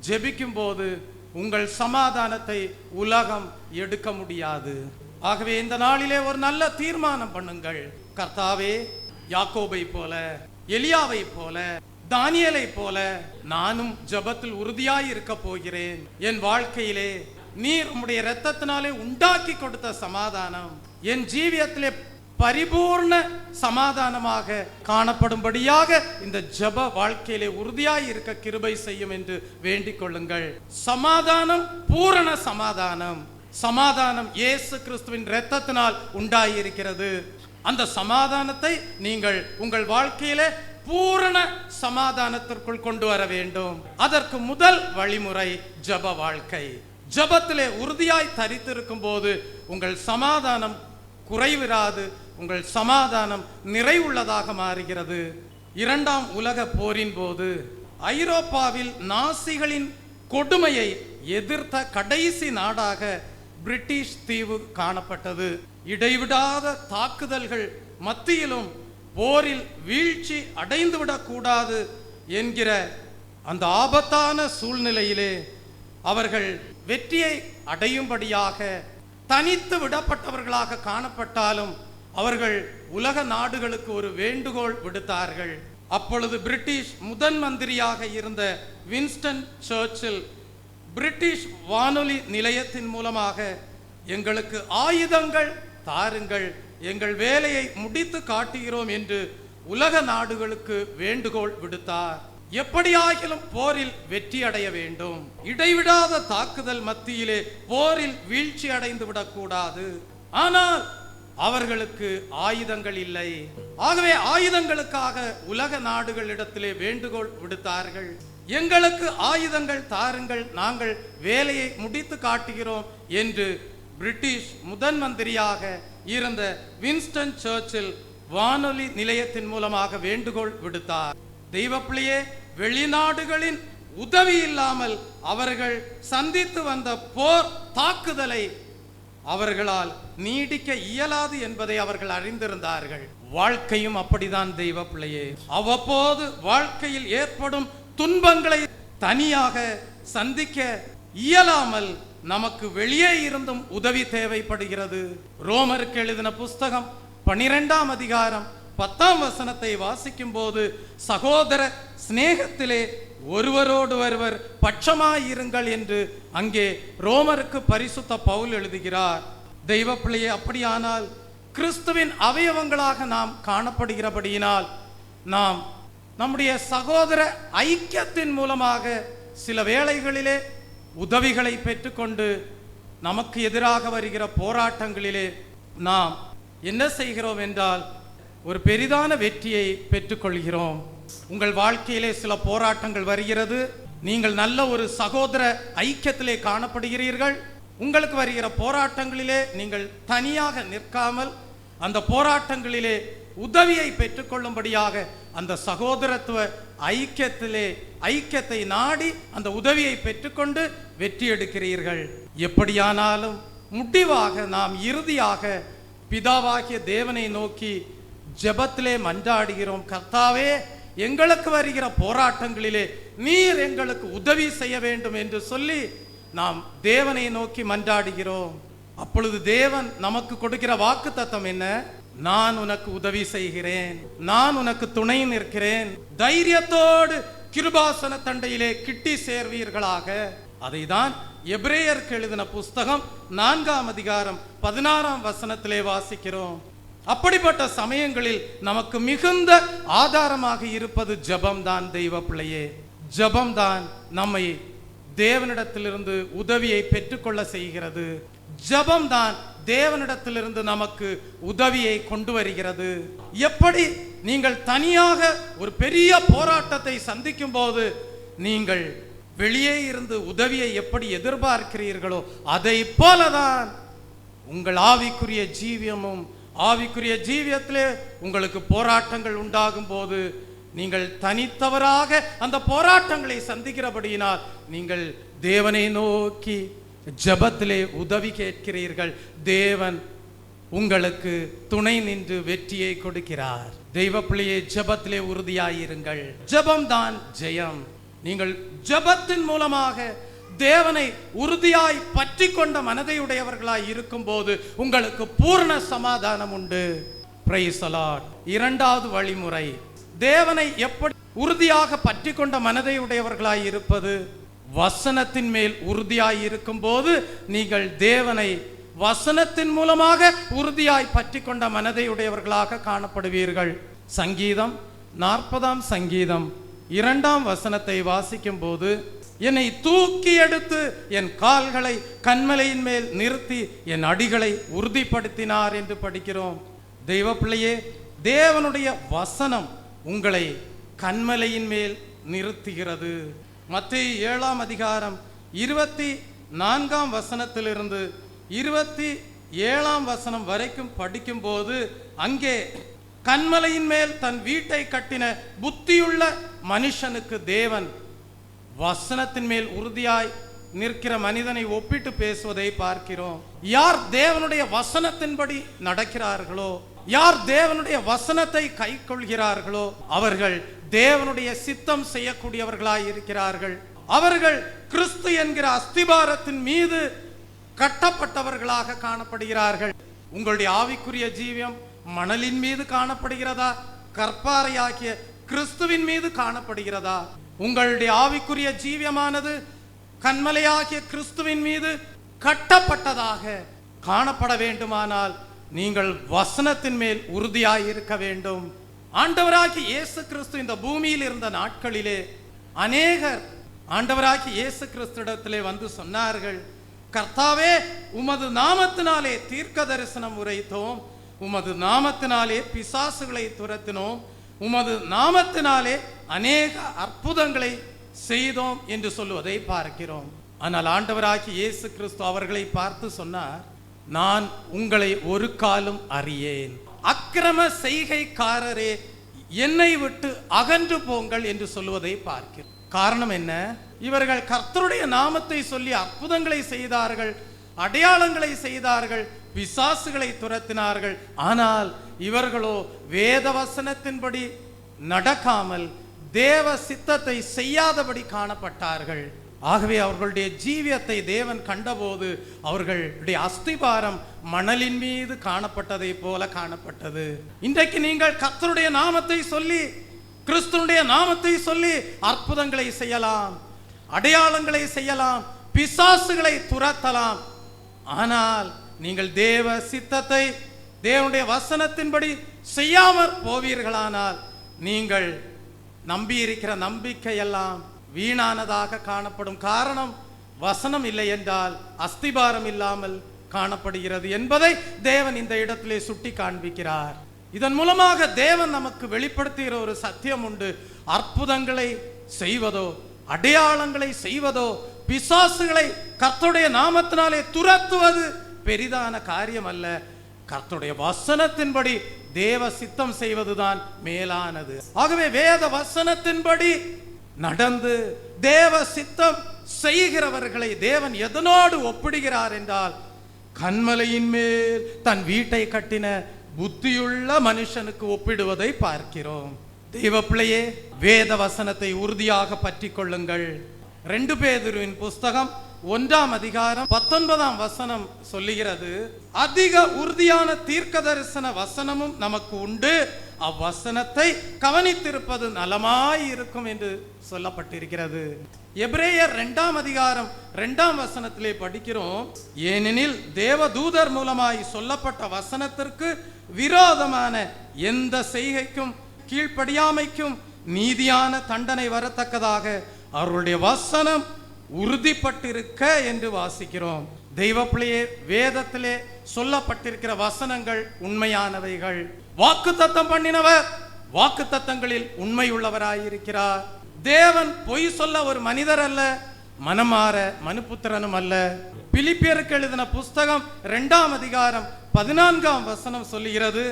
ஜெபிக்கும் போது உங்கள் சமாதானத்தை உலகம் எடுக்க முடியாது. ஆகவே இந்த நாளிலே ஒரு நல்ல தீர்மானம் பண்ணுங்கள். கர்த்தாவே, யாக்கோபை போல, எலியாவை போல, தானியேலை போல நானும் ஜெபத்தில் உறுதியாய் இருக்க போகிறேன். என் வாழ்க்கையிலே நீர் உம்முடைய இரத்தத்தினாலே உண்டாக்கி கொடுத்த சமாதானம் என் ஜீவியத்திலே பரிபூர்ண சமாதானமாக காணப்படும்படியாக இந்த ஜெப வாழ்க்கையிலே உறுதியாய் இருக்க கிருபை செய்யும் என்று வேண்டிக் கொள்ளுங்கள். சமாதானம் பூரண சமாதானம். சமாதானம் இயேசு கிறிஸ்துவின் இரத்தத்தினால் உண்டாயிருக்கிறது. அந்த சமாதானத்தை நீங்கள் உங்கள் வாழ்க்கையிலே பூரண சமாதானத்திற்குள் கொண்டு வர வேண்டும். அதற்கு முதல் வழிமுறை ஜெப வாழ்க்கை. ஜெபத்திலே உறுதியாய் தரித்திருக்கும் போது உங்கள் சமாதானம் குறைவிராது, உங்கள் சமாதானம் நிறைவுள்ளதாக மாறுகிறது. 2ஆம் உலக போரின் போது ஐரோப்பாவில் நாசிகளின் கொடுமையை எதிர்த்த கடைசி நாடாக பிரிட்டிஷ் தீவு காணப்பட்டது. இடைவிடாத தாக்குதல்கள் மத்தியிலும் போரில் வீழ்ச்சி அடைந்துவிடக் கூடாது என்கிற அந்த ஆபத்தான சூழ்நிலையிலே அவர்கள் வெற்றியை அடையும்படியாக தனித்து விடப்பட்டவர்களாக காணப்பட்டாலும் அவர்கள் உலக நாடுகளுக்கு ஒரு வேண்டுகோள் விடுத்தார்கள். அப்பொழுது பிரிட்டிஷ் முதன் மந்திரியாக இருந்த வின்ஸ்டன் சர்ச்சில் பிரிட்டிஷ் வானொலி நிலையத்தின் மூலமாக எங்களுக்கு ஆயுதங்கள் தாருங்கள், எங்கள் வேலையை முடித்து காட்டுகிறோம் என்று உலக நாடுகளுக்கு வேண்டுகோள் விடுத்தார். எப்படியாகிலும் போரில் வெற்றி அடைய வேண்டும். இடைவிடாத தாக்குதல் மத்தியிலே போரில் வீழ்ச்சி அடைந்து விடக்கூடாது. ஆனால் அவர்களுக்கு ஆயுதங்கள் இல்லை. ஆகவே ஆயுதங்களுக்காக உலக நாடுகளிடத்திலே வேண்டுகோள் விடுத்தார்கள். எங்களுக்கு ஆயுதங்கள் தாருங்கள், நாங்கள் வேலையை முடித்து காட்டுகிறோம் என்று பிரிட்டிஷ் முதன் மந்திரியாக இருந்த வின்ஸ்டன் சர்ச்சில் வானொலி நிலையத்தின் மூலமாக வேண்டுகோள் விடுத்தார். தெய்வப்பிள்ளையே, வெளிநாடுகளின் உதவி இல்லாமல் அவர்கள் சந்தித்து வந்த போர் தாக்குதலை அவர்களால் நீடிக்க இயலாது என்பதை அவர்கள் அறிந்திருந்தார்கள். வாழ்க்கையும் அப்படிதான் தெய்வப்பிள்ளையே. அவ்வப்போது வாழ்க்கையில் ஏற்படும் துன்பங்களை தனியாக சந்திக்க இயலாமல் நமக்கு வெளியே இருந்தும் உதவி தேவைப்படுகிறது. ரோமருக்கு எழுதின புஸ்தகம் 12ஆம் அதிகாரம் 10ஆம் வசனத்தை வாசிக்கும் போது சகோதர சிநேகத்திலே ஒருவரோடு ஒருவர் பட்சமாயிருங்கள் என்று அங்கே ரோமருக்கு பரிசுத்த பவுல் எழுதுகிறார். தெய்வ பிள்ளையே, அப்படியானால் கிறிஸ்துவின் அவயவங்களாக நாம் காணப்படுகிறபடியினால் நாம் நம்முடைய சகோதர ஐக்கியத்தின் மூலமாக சில வேளைகளிலே உதவிகளை பெற்றுக்கொண்டு நமக்கு எதிராக வருகிற போராட்டங்களிலே நாம் என்ன செய்கிறோம் என்றால் ஒரு பெரிதான வெற்றியை பெற்றுக்கொள்கிறோம். உங்கள் வாழ்க்கையிலே சில போராட்டங்கள் வருகிறது, நீங்கள் நல்ல ஒரு சகோதர ஐக்கியத்திலே காணப்படுகிறீர்கள். உங்களுக்கு வருகிற போராட்டங்களிலே நீங்கள் தனியாக நிற்காமல் அந்த போராட்டங்களிலே உதவியை பெற்றுக்கொள்ளும்படியாக அந்த சகோதரத்துவ ஐக்கியத்தை நாடி அந்த உதவியை பெற்றுக்கொண்டு வெற்றி எடுக்கிறீர்கள். எப்படியானாலும் முடிவாக நாம் இறுதியாக பிதாவாகிய தேவனை நோக்கி ஜெபத்திலே மன்றாடுகிறோம். கர்த்தாவே, எங்களுக்கு வருகிற போராட்டங்களிலே நீர் எங்களுக்கு உதவி செய்ய வேண்டும் என்று சொல்லி நாம் தேவனை நோக்கி மன்றாடுகிறோம். அப்பொழுது தேவன் நமக்கு கொடுக்கிற வாக்குத்தத்தம் என்ன? நான் உனக்கு உதவி செய்கிறேன், நான் உனக்கு துணை நிற்கிறேன், தைரியத்தோடு கிருபாசன தண்டையிலே கிட்டி சேர்வீர்களாக. அதை தான் எபிரேயருக்கு எழுதின புஸ்தகம் 4ஆம் அதிகாரம் 16ஆம் வசனத்திலே வாசிக்கிறோம். அப்படிப்பட்ட சமயங்களில் நமக்கு மிகுந்த ஆதாரமாக இருப்பது ஜெபம்தான். தெய்வ பிள்ளையே, ஜெபம்தான் நம்மை தேவனிடத்திலிருந்து உதவியை பெற்றுக்கொள்ள செய்கிறது. ஜெபம்தான் தேவனிடத்திலிருந்து நமக்கு உதவியை கொண்டு வருகிறது. எப்படி நீங்கள் தனியாக ஒரு பெரிய போராட்டத்தை சந்திக்கும் போது நீங்கள் வெளியே இருந்து உதவியை எப்படி எதிர்பார்க்கிறீர்களோ அதை போலதான் உங்கள் ஆவிக்குரிய ஜீவியமும், ஆவிக்குரிய ஜீவியத்திலே உங்களுக்கு போராட்டங்கள் உண்டாகும் போது நீங்கள் தனித்தவராக அந்த போராட்டங்களை சந்திக்கிறபடியினால் நீங்கள் தேவனை நோக்கி ஜெபத்திலே உதவி கேட்கிறீர்கள். தேவன் உங்களுக்கு துணை நின்று வெற்றியை கொடுக்கிறார். தெய்வ பிள்ளையே, ஜெபத்திலே உறுதியாயிருங்கள். ஜெபம்தான் ஜெயம். நீங்கள் ஜெபத்தின் மூலமாக தேவனை உறுதியாய் பற்றி கொண்ட மனதையுடையவர்களாய் இருக்கும் போது உங்களுக்கு பூர்ண சமாதானம் உண்டு. Praise the Lord. இரண்டாவது வழிமுறை, தேவனை எப்படி உறுதியாக பற்றி கொண்ட மனதையுடையவர்களாய் இருப்பது? வசனத்தின் மேல் உறுதியாய் இருக்கும் போது நீங்கள் தேவனை வசனத்தின் மூலமாக உறுதியாய் பற்றி கொண்ட மனதையுடையவர்களாக காணப்படுவீர்கள். சங்கீதம் 40ஆம் சங்கீதம் 2ஆம் வசனத்தை வாசிக்கும் போது, என்னை தூக்கி எடுத்து என் கால்களை கன்மலையின் மேல் நிறுத்தி என் அடிகளை உறுதிப்படுத்தினார் என்று படிக்கிறோம். தெய்வ பிள்ளையே, தேவனுடைய வசனம் உங்களை கன்மலையின் மேல் நிறுத்துகிறது. மத்தேயு 7ஆம் அதிகாரம் 24ஆம் வசனத்திலிருந்து 27ஆம் வசனம் வரைக்கும் படிக்கும் போது அங்கே கன்மலையின் மேல் தன் வீட்டை கட்டின புத்தியுள்ள மனுஷனுக்கு தேவன் வசனத்தின் மேல் உறுதியாய் நிற்கிற மனிதனை ஒப்பிட்டு பேசுவதை பார்க்கிறோம். யார் தேவனுடைய வசனத்தின்படி நடக்கிறார்களோ, யார் தேவனுடைய வசனத்தை கை கொள்கிறார்களோ அவர்கள் தேவனுடைய சித்தம் செய்யக்கூடியவர்களாய் இருக்கிறார்கள். அவர்கள் கிறிஸ்து என்கிற அஸ்திபாரத்தின் மீது கட்டப்பட்டவர்களாக காணப்படுகிறார்கள். உங்களுடைய ஆவிக்குரிய ஜீவியம் மணலின் மீது காணப்படுகிறதா, கற்பாறையாகிய கிறிஸ்துவின் மீது காணப்படுகிறதா? உங்களுடைய ஆவிக்குரிய ஜீவியமானது கன்மலையாகிய கிறிஸ்துவின் மீது கட்டப்பட்டதாக காணப்பட வேண்டுமானால் நீங்கள் வசனத்தின் மேல் உறுதியாய் இருக்க வேண்டும். ஆண்டவராகிய இயேசு கிறிஸ்து இந்த பூமியில் இருந்த நாட்களிலே அநேகர் ஆண்டவராகிய இயேசு கிறிஸ்துவிடத்திலே வந்து சொன்னார்கள், கர்த்தாவே, உமது நாமத்தினாலே தீர்க்க தரிசனம் உரைத்தோம், உமது நாமத்தினாலே பிசாசுகளை துரத்தினோம், உமது நாமத்தினாலே அநேக அற்புதங்களை செய்தோம் என்று சொல்லுவதை பார்க்கிறோம். ஆனால் ஆண்டவராகிய இயேசு கிறிஸ்து அவர்களை பார்த்து சொன்னார், நான் உங்களை ஒரு காலும் அறியேன், அக்கிரம செய்கைக்காரரே, என்னை விட்டு அகன்று போங்கள் என்று சொல்லுவதை பார்க்கிறோம். காரணம் என்ன? இவர்கள் கர்த்தருடைய நாமத்தை சொல்லி அற்புதங்களை செய்தார்கள், அடையாளங்களை செய்தார்கள், பிசாசுகளை துரத்தினார்கள். ஆனால் இவர்களோ வேத வசனத்தின்படி நடக்காமல் தேவ சித்தத்தை செய்யாதபடி காணப்பட்டார்கள். ஆகவே அவர்களுடைய ஜீவியத்தை தேவன் கண்டபோது அவர்களுடைய அஸ்திபாரம் மணலின் மீது காணப்பட்டதை போல காணப்பட்டது. இன்றைக்கு நீங்கள் கர்த்தருடைய நாமத்தை சொல்லி, கிறிஸ்துவுடைய நாமத்தை சொல்லி அற்புதங்களை செய்யலாம், அடையாளங்களை செய்யலாம், பிசாசுகளை துரத்தலாம். ஆனால் நீங்கள் தேவ சித்தத்தை, தேவனுடைய வசனத்தின்படி செய்யாமற் போவீர்களானால் நீங்கள் நம்பியிருக்கிற நம்பிக்கையெல்லாம் வீணானதாக காணப்படும். காரணம், வசனம் இல்லை என்றால் அஸ்திபாரம் இல்லாமல் காணப்படுகிறது என்பதை தேவன் இந்த இடத்திலே சுட்டி காண்பிக்கிறார். இதன் மூலமாக தேவன் நமக்கு வெளிப்படுத்துகிற ஒரு சத்தியம் உண்டு. அற்புதங்களை செய்வதோ, அடையாளங்களை செய்வதோ, பிசாசுகளை கர்த்தருடைய நாமத்தினாலே துரத்துவது பெரிதான காரியம் அல்ல. கர்த்தருடைய வசனத்தின்படி தேவ சித்தம் செய்வதுதான் மேலானது. ஆகவே வேத வசனத்தின்படி நடந்து தேவ சித்தம் செய்கிறவர்களை தேவன் எதனோடு ஒப்பிடுகிறார் என்றால், கன்மலையின் மேல் தன் வீட்டை கட்டின புத்தியுள்ள மனுஷனுக்கு ஒப்பிடுவதை பார்க்கிறோம். தெய்வ பிள்ளையே, வேத வசனத்தை உறுதியாக பற்றி கொள்ளுங்கள். 2 பேதுருவின் புஸ்தகம் 1ஆம் அதிகாரம் 19ஆம் வசனம் சொல்லுகிறது, அதிக உறுதியான தீர்க்க தரிசன வசனமும் நமக்கு உண்டு, அவ்வசனத்தை கவனித்திருப்பது நலமாய் இருக்கும் என்று சொல்லப்பட்டிருக்கிறது. எபிரேயர் 2ஆம் அதிகாரம் 2ஆம் வசனத்திலே படிக்கிறோம், ஏனெனில் தேவதூதர் மூலமாய் சொல்லப்பட்ட வசனத்திற்கு விரோதமான எந்த செய்கைக்கும் கீழ்ப்படியாமைக்கும் நீதியான தண்டனை வரத்தக்கதாக அவருடைய வசனம் உறுதிப்பட்டிருக்க என்று வாசிக்கிறோம். தெய்வ பிள்ளையே, வேதத்திலே சொல்லப்பட்டிருக்கிற வசனங்கள் உண்மையானவைகள். வாக்குத்தத்தம் பண்ணினவர் வாக்குத்தத்தங்களில் உண்மை உள்ளவராயிருக்கிறார். தேவன் பொய் சொல்ல ஒரு மனிதர் அல்ல, மனமாற மனுபுத்திரனும் அல்ல. பிலிப்பியருக்கு எழுதின புஸ்தகம் 2ஆம் அதிகாரம் 14ஆம் வசனம் சொல்லுகிறது,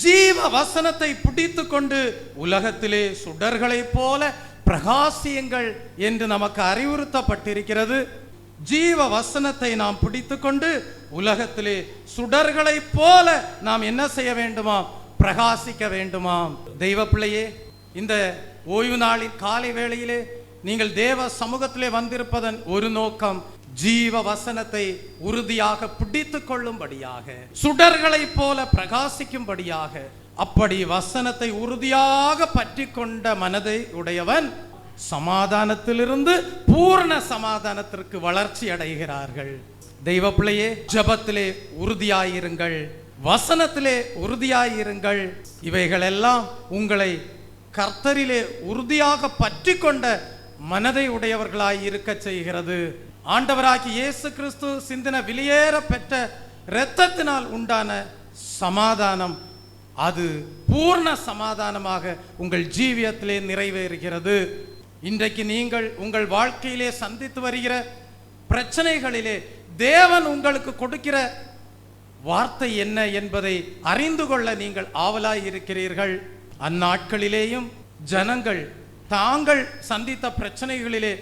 ஜீவ வசனத்தை பிடித்து கொண்டு உலகத்திலே சுடர்களை போல பிரகாசியுங்கள் என்று நமக்கு அறிவுறுத்தப்பட்டிருக்கிறது. ஜீவ வசனத்தை நாம் பிடித்து கொண்டு உலகத்திலே சுடர்களை போல நாம் என்ன செய்ய வேண்டுமாம்? பிரகாசிக்க வேண்டுமாம். தெய்வ பிள்ளையே, இந்த ஓய்வு நாளின் காலை வேளையிலே நீங்கள் தேவ சமூகத்திலே வந்திருப்பதன் ஒரு நோக்கம், ஜீவ வசனத்தை உறுதியாக பிடித்து கொள்ளும்படியாக, சுடர்களை போல பிரகாசிக்கும்படியாக. அப்படி வசனத்தை உறுதியாக பற்றி கொண்ட மனதை உடையவன் சமாதானத்திலிருந்து பூர்ண சமாதானத்திற்கு வளர்ச்சி அடைகிறார்கள். தெய்வ பிள்ளையே, ஜெபத்திலே உறுதியாயிருங்கள், வசனத்திலே உறுதியாயிருங்கள். இவைகளெல்லாம் உங்களை கர்த்தரிலே உறுதியாக பற்றி கொண்ட மனதை உடையவர்களாய் இருக்க செய்கிறது. ஆண்டவராகி இயேசு கிறிஸ்து சிந்தின வெளியேற பெற்ற இரத்தத்தினால் உண்டான சமாதானம், அது பூர்ண சமாதானமாக உங்கள் ஜீவியத்திலே நிறைவேறுகிறது. இன்றைக்கு நீங்கள் உங்கள் வாழ்க்கையிலே சந்தித்து வருகிற பிரச்சனைகளிலே தேவன் உங்களுக்கு கொடுக்கிற வார்த்தை என்ன என்பதை அறிந்து கொள்ள நீங்கள் ஆவலாய் இருக்கிறீர்கள். அந்நாட்களிலேயும் ஜனங்கள் தாங்கள் சந்தித்த பிரச்சனைகளிலே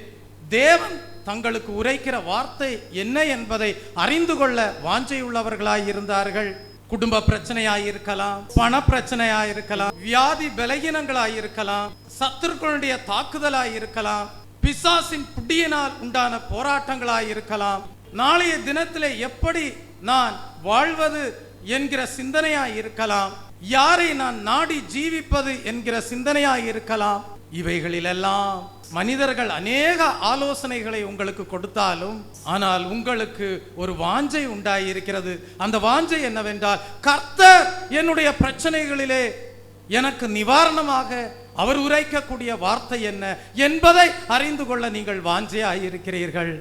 தேவன் தங்களுக்கு உரைக்கிற வார்த்தை என்ன என்பதை அறிந்து கொள்ள வாஞ்சையுள்ளவர்களாய் இருந்தார்கள். குடும்ப பிரச்சனையாயிருக்கலாம், பண பிரச்சனையாயிருக்கலாம், வியாதி பலகீனங்களாயிருக்கலாம், சத்துருக்களுடைய தாக்குதலாயிருக்கலாம், பிசாசின் பிடியினால் உண்டான போராட்டங்களாயிருக்கலாம், நாளைய தினத்திலே எப்படி நான் வாழ்வது என்கிற சிந்தனையாயிருக்கலாம், யாரை நான் நாடி ஜீவிப்பது என்கிற சிந்தனையாயிருக்கலாம். இவைகளிலெல்லாம் மனிதர்கள் அநேக ஆலோசனைகளை உங்களுக்கு கொடுத்தாலும், ஆனால் உங்களுக்கு ஒரு வாஞ்சை உண்டாயிருக்கிறது. அந்த வாஞ்சை என்னவென்றால், கர்த்தர் என்னுடைய பிரச்சனைகளிலே எனக்கு நிவாரணமாக அவர் உரைக்கக்கூடிய வார்த்தை என்ன என்பதை அறிந்து கொள்ள நீங்கள் வாஞ்சையாயிருக்கிறீர்கள்.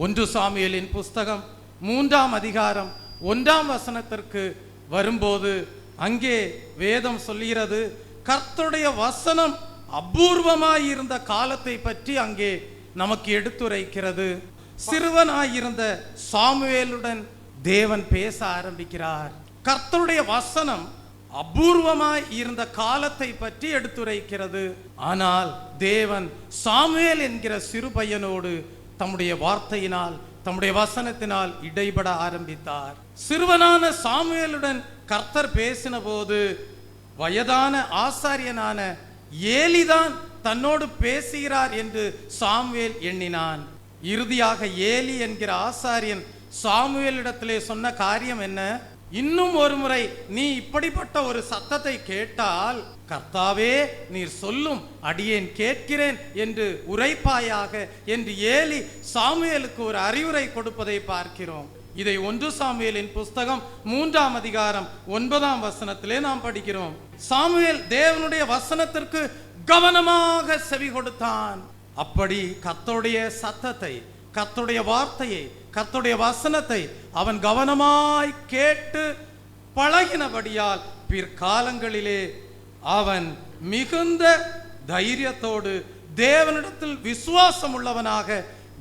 1 சாமுவேலின் புஸ்தகம் 3ஆம் அதிகாரம் 1ஆம் வசனத்திற்கு வரும்போது அங்கே வேதம் சொல்லுகிறது, கர்த்தருடைய வசனம் அபூர்வமாயிருந்த காலத்தை பற்றி அங்கே நமக்கு எடுத்துரைக்கிறது. சிறுவனாயிருந்த சாமுவேலுடன் தேவன் பேச ஆரம்பிக்கிறார். கர்த்தருடைய வசனம் அபூர்வமாய் இருந்த காலத்தை பற்றி எடுத்துரைக்கிறது. ஆனால் தேவன் சாமுவேல் என்கிற சிறு பையனோடு தம்முடைய வார்த்தையினால், தம்முடைய வசனத்தினால் இடைபட ஆரம்பித்தார். சிறுவனான சாமுவேலுடன் கர்த்தர் பேசின போது வயதான ஆசாரியனான ஏலிதான் தன்னோடு பேசுகிறார் என்று சாமுவேல் எண்ணினான். இறுதியாக ஏலி என்கிற ஆசாரியன் சாமுவேலிடத்திலே சொன்ன காரியம் என்ன? இன்னும் ஒரு முறை நீ இப்படிப்பட்ட ஒரு சத்தத்தை கேட்டால் கர்த்தாவே நீர் சொல்லும், அடியேன் கேட்கிறேன் என்று உரைப்பாயாக என்று ஏலி சாமுவேலுக்கு ஒரு அறிவுரை கொடுப்பதை பார்க்கிறோம். இதை 1 சாமுவேலின் புஸ்தகம் 3ஆம் அதிகாரம் 9ஆம் வசனத்திலே நாம் படிக்கிறோம். சாமுவேல் தேவனுடைய வசனத்திற்கு கவனமாக செவி கொடுத்தான். அப்படி கர்த்தருடைய சத்தத்தை, கர்த்தருடைய வார்த்தையை, கர்த்தருடைய வசனத்தை அவன் கவனமாய் கேட்டு பழகினபடியால் பிற்காலங்களிலே அவன் மிகுந்த தைரியத்தோடு தேவனிடத்தில் விசுவாசம் உள்ளவனாக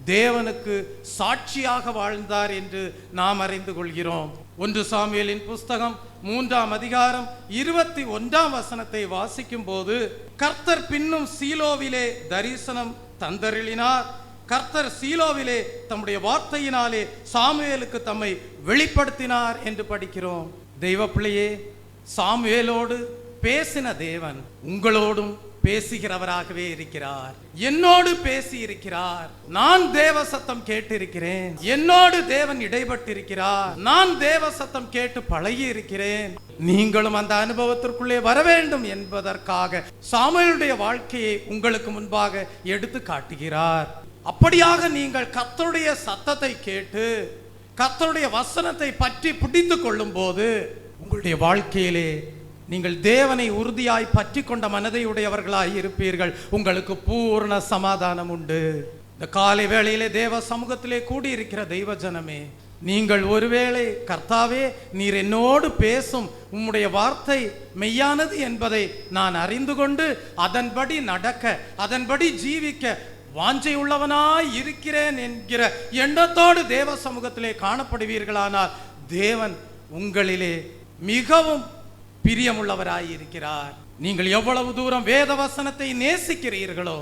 தேவனுக்கு சாட்சியாக வாழ்ந்தார் என்று நாம் அறிந்து கொள்கிறோம். 1 சாமுவேலின் புஸ்தகம் 3ஆம் அதிகாரம் 21ஆம் வசனத்தை வாசிக்கும் போது, கர்த்தர் பின்னும் சீலோவிலே தரிசனம் தந்தருளினார். கர்த்தர் சீலோவிலே தம்முடைய வார்த்தையினாலே சாமுவேலுக்கு தம்மை வெளிப்படுத்தினார் என்று படிக்கிறோம். தெய்வ பிள்ளையே, சாமுவேலோடு பேசின தேவன் உங்களோடும் பேசுகிறவராகவே இருக்கிறார். என்னோடு பேசி இருக்கிறார். நான் தேவ சத்தம் கேட்டிருக்கிறேன். என்னோடு தேவன் இடைப்பட்டிருக்கிறார். நான் தேவ சத்தம் கேட்டு பழகி இருக்கிறேன். நீங்களும் அந்த அனுபவத்திற்குள்ளே வர வேண்டும் என்பதற்காக சாமுவேலுடைய வாழ்க்கையை உங்களுக்கு முன்பாக எடுத்து காட்டுகிறார். அப்படியாக நீங்கள் கர்த்தருடைய சத்தத்தை கேட்டு கர்த்தருடைய வசனத்தை பற்றி பிடித்து கொள்ளும் போது உங்களுடைய வாழ்க்கையிலே நீங்கள் தேவனை உறுதியாய் பற்றி கொண்ட மனதை உடையவர்களாய் இருப்பீர்கள். உங்களுக்கு பூர்ண சமாதானம் உண்டு. இந்த காலை வேளையிலே தேவ சமூகத்திலே கூடியிருக்கிற தெய்வ ஜனமே, நீங்கள் ஒருவேளை கர்த்தாவே நீர் என்னோடு பேசும் உம்முடைய வார்த்தை மெய்யானது என்பதை நான் அறிந்து கொண்டு அதன்படி நடக்க, அதன்படி ஜீவிக்க வாஞ்சை உள்ளவனாய் இருக்கிறேன் என்கிற எண்ணத்தோடு தேவ சமூகத்திலே காணப்படுவீர்களானால் தேவன் உங்களிலே மிகவும் பிரியமுள்ளவராய் இருக்கிறார். நீங்கள் எவ்வளவு தூரம் வேத வசனத்தை நேசிக்கிறீர்களோ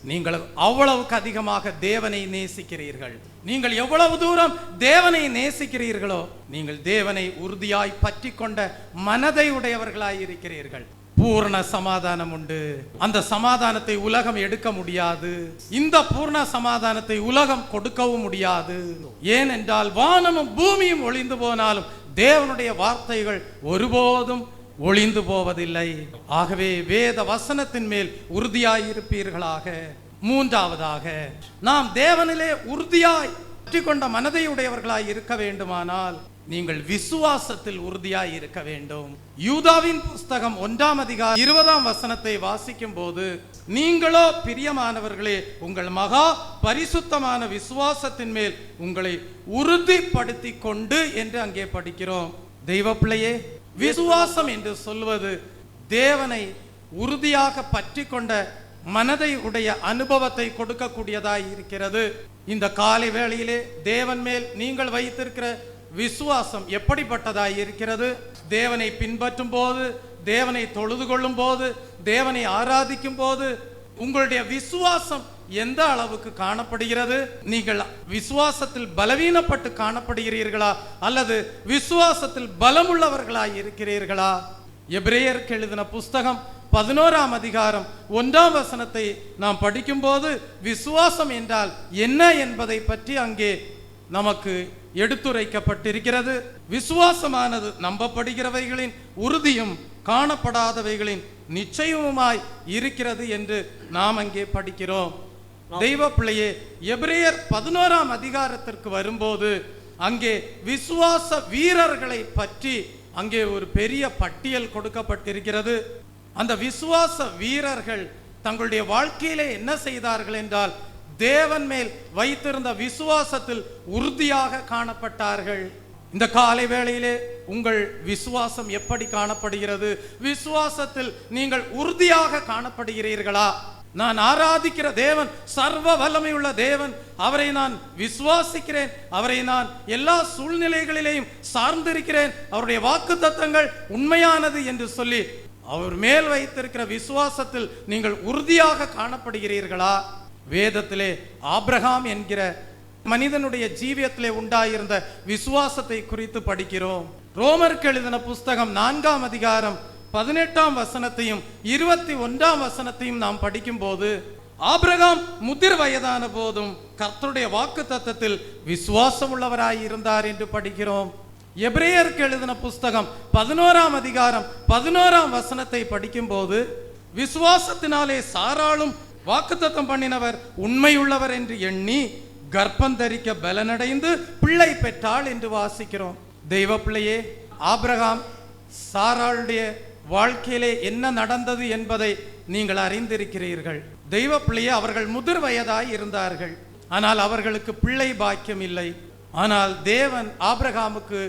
நீங்கள் அவ்வளவுக்கு அதிகமாக தேவனை நேசிக்கிறீர்கள். நீங்கள் எவ்வளவு தூரம் தேவனை நேசிக்கிறீர்களோ நீங்கள் தேவனை உறுதியாய் பற்றி கொண்ட மனதை உடையவர்களாய் இருக்கிறீர்கள். பூர்ண சமாதானம் உண்டு. அந்த சமாதானத்தை உலகம் எடுக்க முடியாது. இந்த பூர்ண சமாதானத்தை உலகம் கொடுக்கவும் முடியாது. ஏனென்றால் வானமும் பூமியும் ஒளிந்து போனாலும் தேவனுடைய வார்த்தைகள் ஒருபோதும் ஒளிந்து போவதில்லை. ஆகவே வேத வசனத்தின் மேல் உறுதியாயிருப்பீர்களாக. மூன்றாவதாக, நாம் தேவனிலே உறுதியாய் பற்றி கொண்ட மனதை உடையவர்களாய் இருக்க வேண்டுமானால் நீங்கள் விசுவாசத்தில் உறுதியாய் இருக்க வேண்டும். யூதாவின் புஸ்தகம் 1ஆம் அதிகாரம் 20ஆம் வசனத்தை வாசிக்கும் போது, நீங்களோ பிரியமானவர்களே உங்கள் மகா பரிசுத்தமான விசுவாசத்தின் மேல் உங்களை உறுதிப்படுத்தி கொண்டு என்று அங்கே படிக்கிறோம். தெய்வ பிள்ளையே, விசுவாசம் என்று சொல்வது தேவனை உறுதியாக பற்றி கொண்ட மனதை உடைய அனுபவத்தை கொடுக்கக்கூடியதாய் இருக்கிறது. இந்த காலை வேளையிலே தேவன் மேல் நீங்கள் வைத்திருக்கிற விசுவாசம் எப்படிப்பட்டதாய் இருக்கிறது? தேவனை பின்பற்றும் போது, தேவனை தொழுது கொள்ளும் போது, தேவனை ஆராதிக்கும் போது உங்களுடைய விசுவாசம் எந்த அளவுக்கு காணப்படுகிறது? நீங்கள் விசுவாசத்தில் பலவீனப்பட்டு காணப்படுகிறீர்களா அல்லது விசுவாசத்தில் பலமுள்ளவர்களாய் இருக்கிறீர்களா? எபிரேயருக்கு எழுதின புஸ்தகம் 11ஆம் அதிகாரம் 1ஆம் வசனத்தை நாம் படிக்கும் போது விசுவாசம் என்றால் என்ன என்பதை பற்றி அங்கே நமக்கு எடுத்துரைக்கப்பட்டிருக்கிறது. விசுவாசமானது நம்பப்படுகிறவைகளின் உறுதியும் காணப்படாதவைகளின் நிச்சயமுமாய் இருக்கிறது என்று நாம் அங்கே படிக்கிறோம். தெய்வ பிள்ளையே, எபிரேயர் 11ஆம் அதிகாரத்திற்கு வரும்போது அங்கே விசுவாச வீரர்களை பற்றி அங்கே ஒரு பெரிய பட்டியல் கொடுக்கப்பட்டிருக்கிறது. அந்த விசுவாச வீரர்கள் தங்களுடைய வாழ்க்கையிலே என்ன செய்தார்கள் என்றால் தேவன் மேல் வைத்திருந்த விசுவாசத்தில் உறுதியாக காணப்பட்டார்கள். இந்த காலை வேளையிலே உங்கள் விசுவாசம் எப்படி காணப்படுகிறது? விசுவாசத்தில் நீங்கள் உறுதியாக காணப்படுகிறீர்களா? நான் ஆராதிக்கிற தேவன் சர்வ வல்லமையுள்ள தேவன், அவரை நான் விசுவாசிக்கிறேன், அவரை நான் எல்லா சூழ்நிலைகளிலேயும் சார்ந்திருக்கிறேன், அவருடைய வாக்குத்தத்தங்கள் உண்மையானது என்று சொல்லி அவர் மேல் வைத்திருக்கிற விசுவாசத்தில் நீங்கள் உறுதியாக காணப்படுகிறீர்களா? வேதத்திலே ஆபிரகாம் என்கிற மனிதனுடைய ஜீவியத்திலே உண்டாயிருந்த விசுவாசத்தை குறித்து படிக்கிறோம். ரோமருக்கு எழுதின புஸ்தகம் 4ஆம் அதிகாரம் 18ஆம் வசனத்தையும் 21ஆம் வசனத்தையும் நாம் படிக்கும் போது ஆபிரகாம் முதிர் வயதான போதும் கர்த்தருடைய வாக்கு தத்தத்தில் விசுவாசம் உள்ளவராய் இருந்தார் என்று படிக்கிறோம். எபிரேயருக்கு எழுதின புஸ்தகம் 11ஆம் அதிகாரம் 11ஆம் வசனத்தை படிக்கும் போது, விசுவாசத்தினாலே சாராளும் வாக்குத்தத்தம் பண்ணினவர் உண்மையுள்ளவர் என்று எண்ணி கர்ப்பம் தரிக்க பலனடைந்து பிள்ளை பெற்றாள் என்று வாசிக்கிறோம். தெய்வ பிள்ளையே, ஆபிரகாம் சாராளுடைய வாழ்க்கையிலே என்ன நடந்தது என்பதை நீங்கள் அறிந்திருக்கிறீர்கள். தெய்வ பிள்ளையே, அவர்கள் முதிர் வயதாய் இருந்தார்கள். ஆனால் அவர்களுக்கு பிள்ளை பாக்கியம் இல்லை. ஆனால் தேவன் ஆபிரகாமுக்கு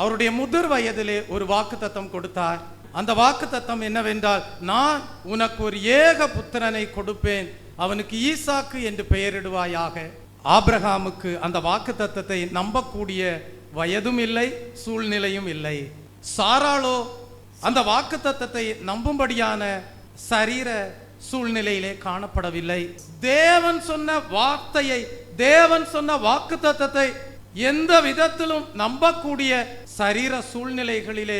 அவருடைய முதிர் வயதிலே ஒரு வாக்குத்தத்தம் கொடுத்தார். அந்த வாக்குத்தத்தம் என்னவென்றால், நான் உனக்கு ஒரு ஏக புத்திரனை கொடுப்பேன், அவனுக்கு ஈசாக்கு என்று பெயரிடுவாயாக. ஆபிரகாமுக்கு அந்த வாக்குத்தத்தத்தை நம்பக்கூடிய வயதும் இல்லை, சூழ்நிலையும் இல்லை. சாராளோ அந்த வாக்குத்தத்தத்தை நம்பும்படியான சரீர சூழ்நிலையிலே காணப்படவில்லை. தேவன் சொன்ன வார்த்தையை, தேவன் சொன்ன வாக்குத்தத்தத்தை எந்த விதத்திலும் நம்பக்கூடிய சரீர சூழ்நிலைகளிலே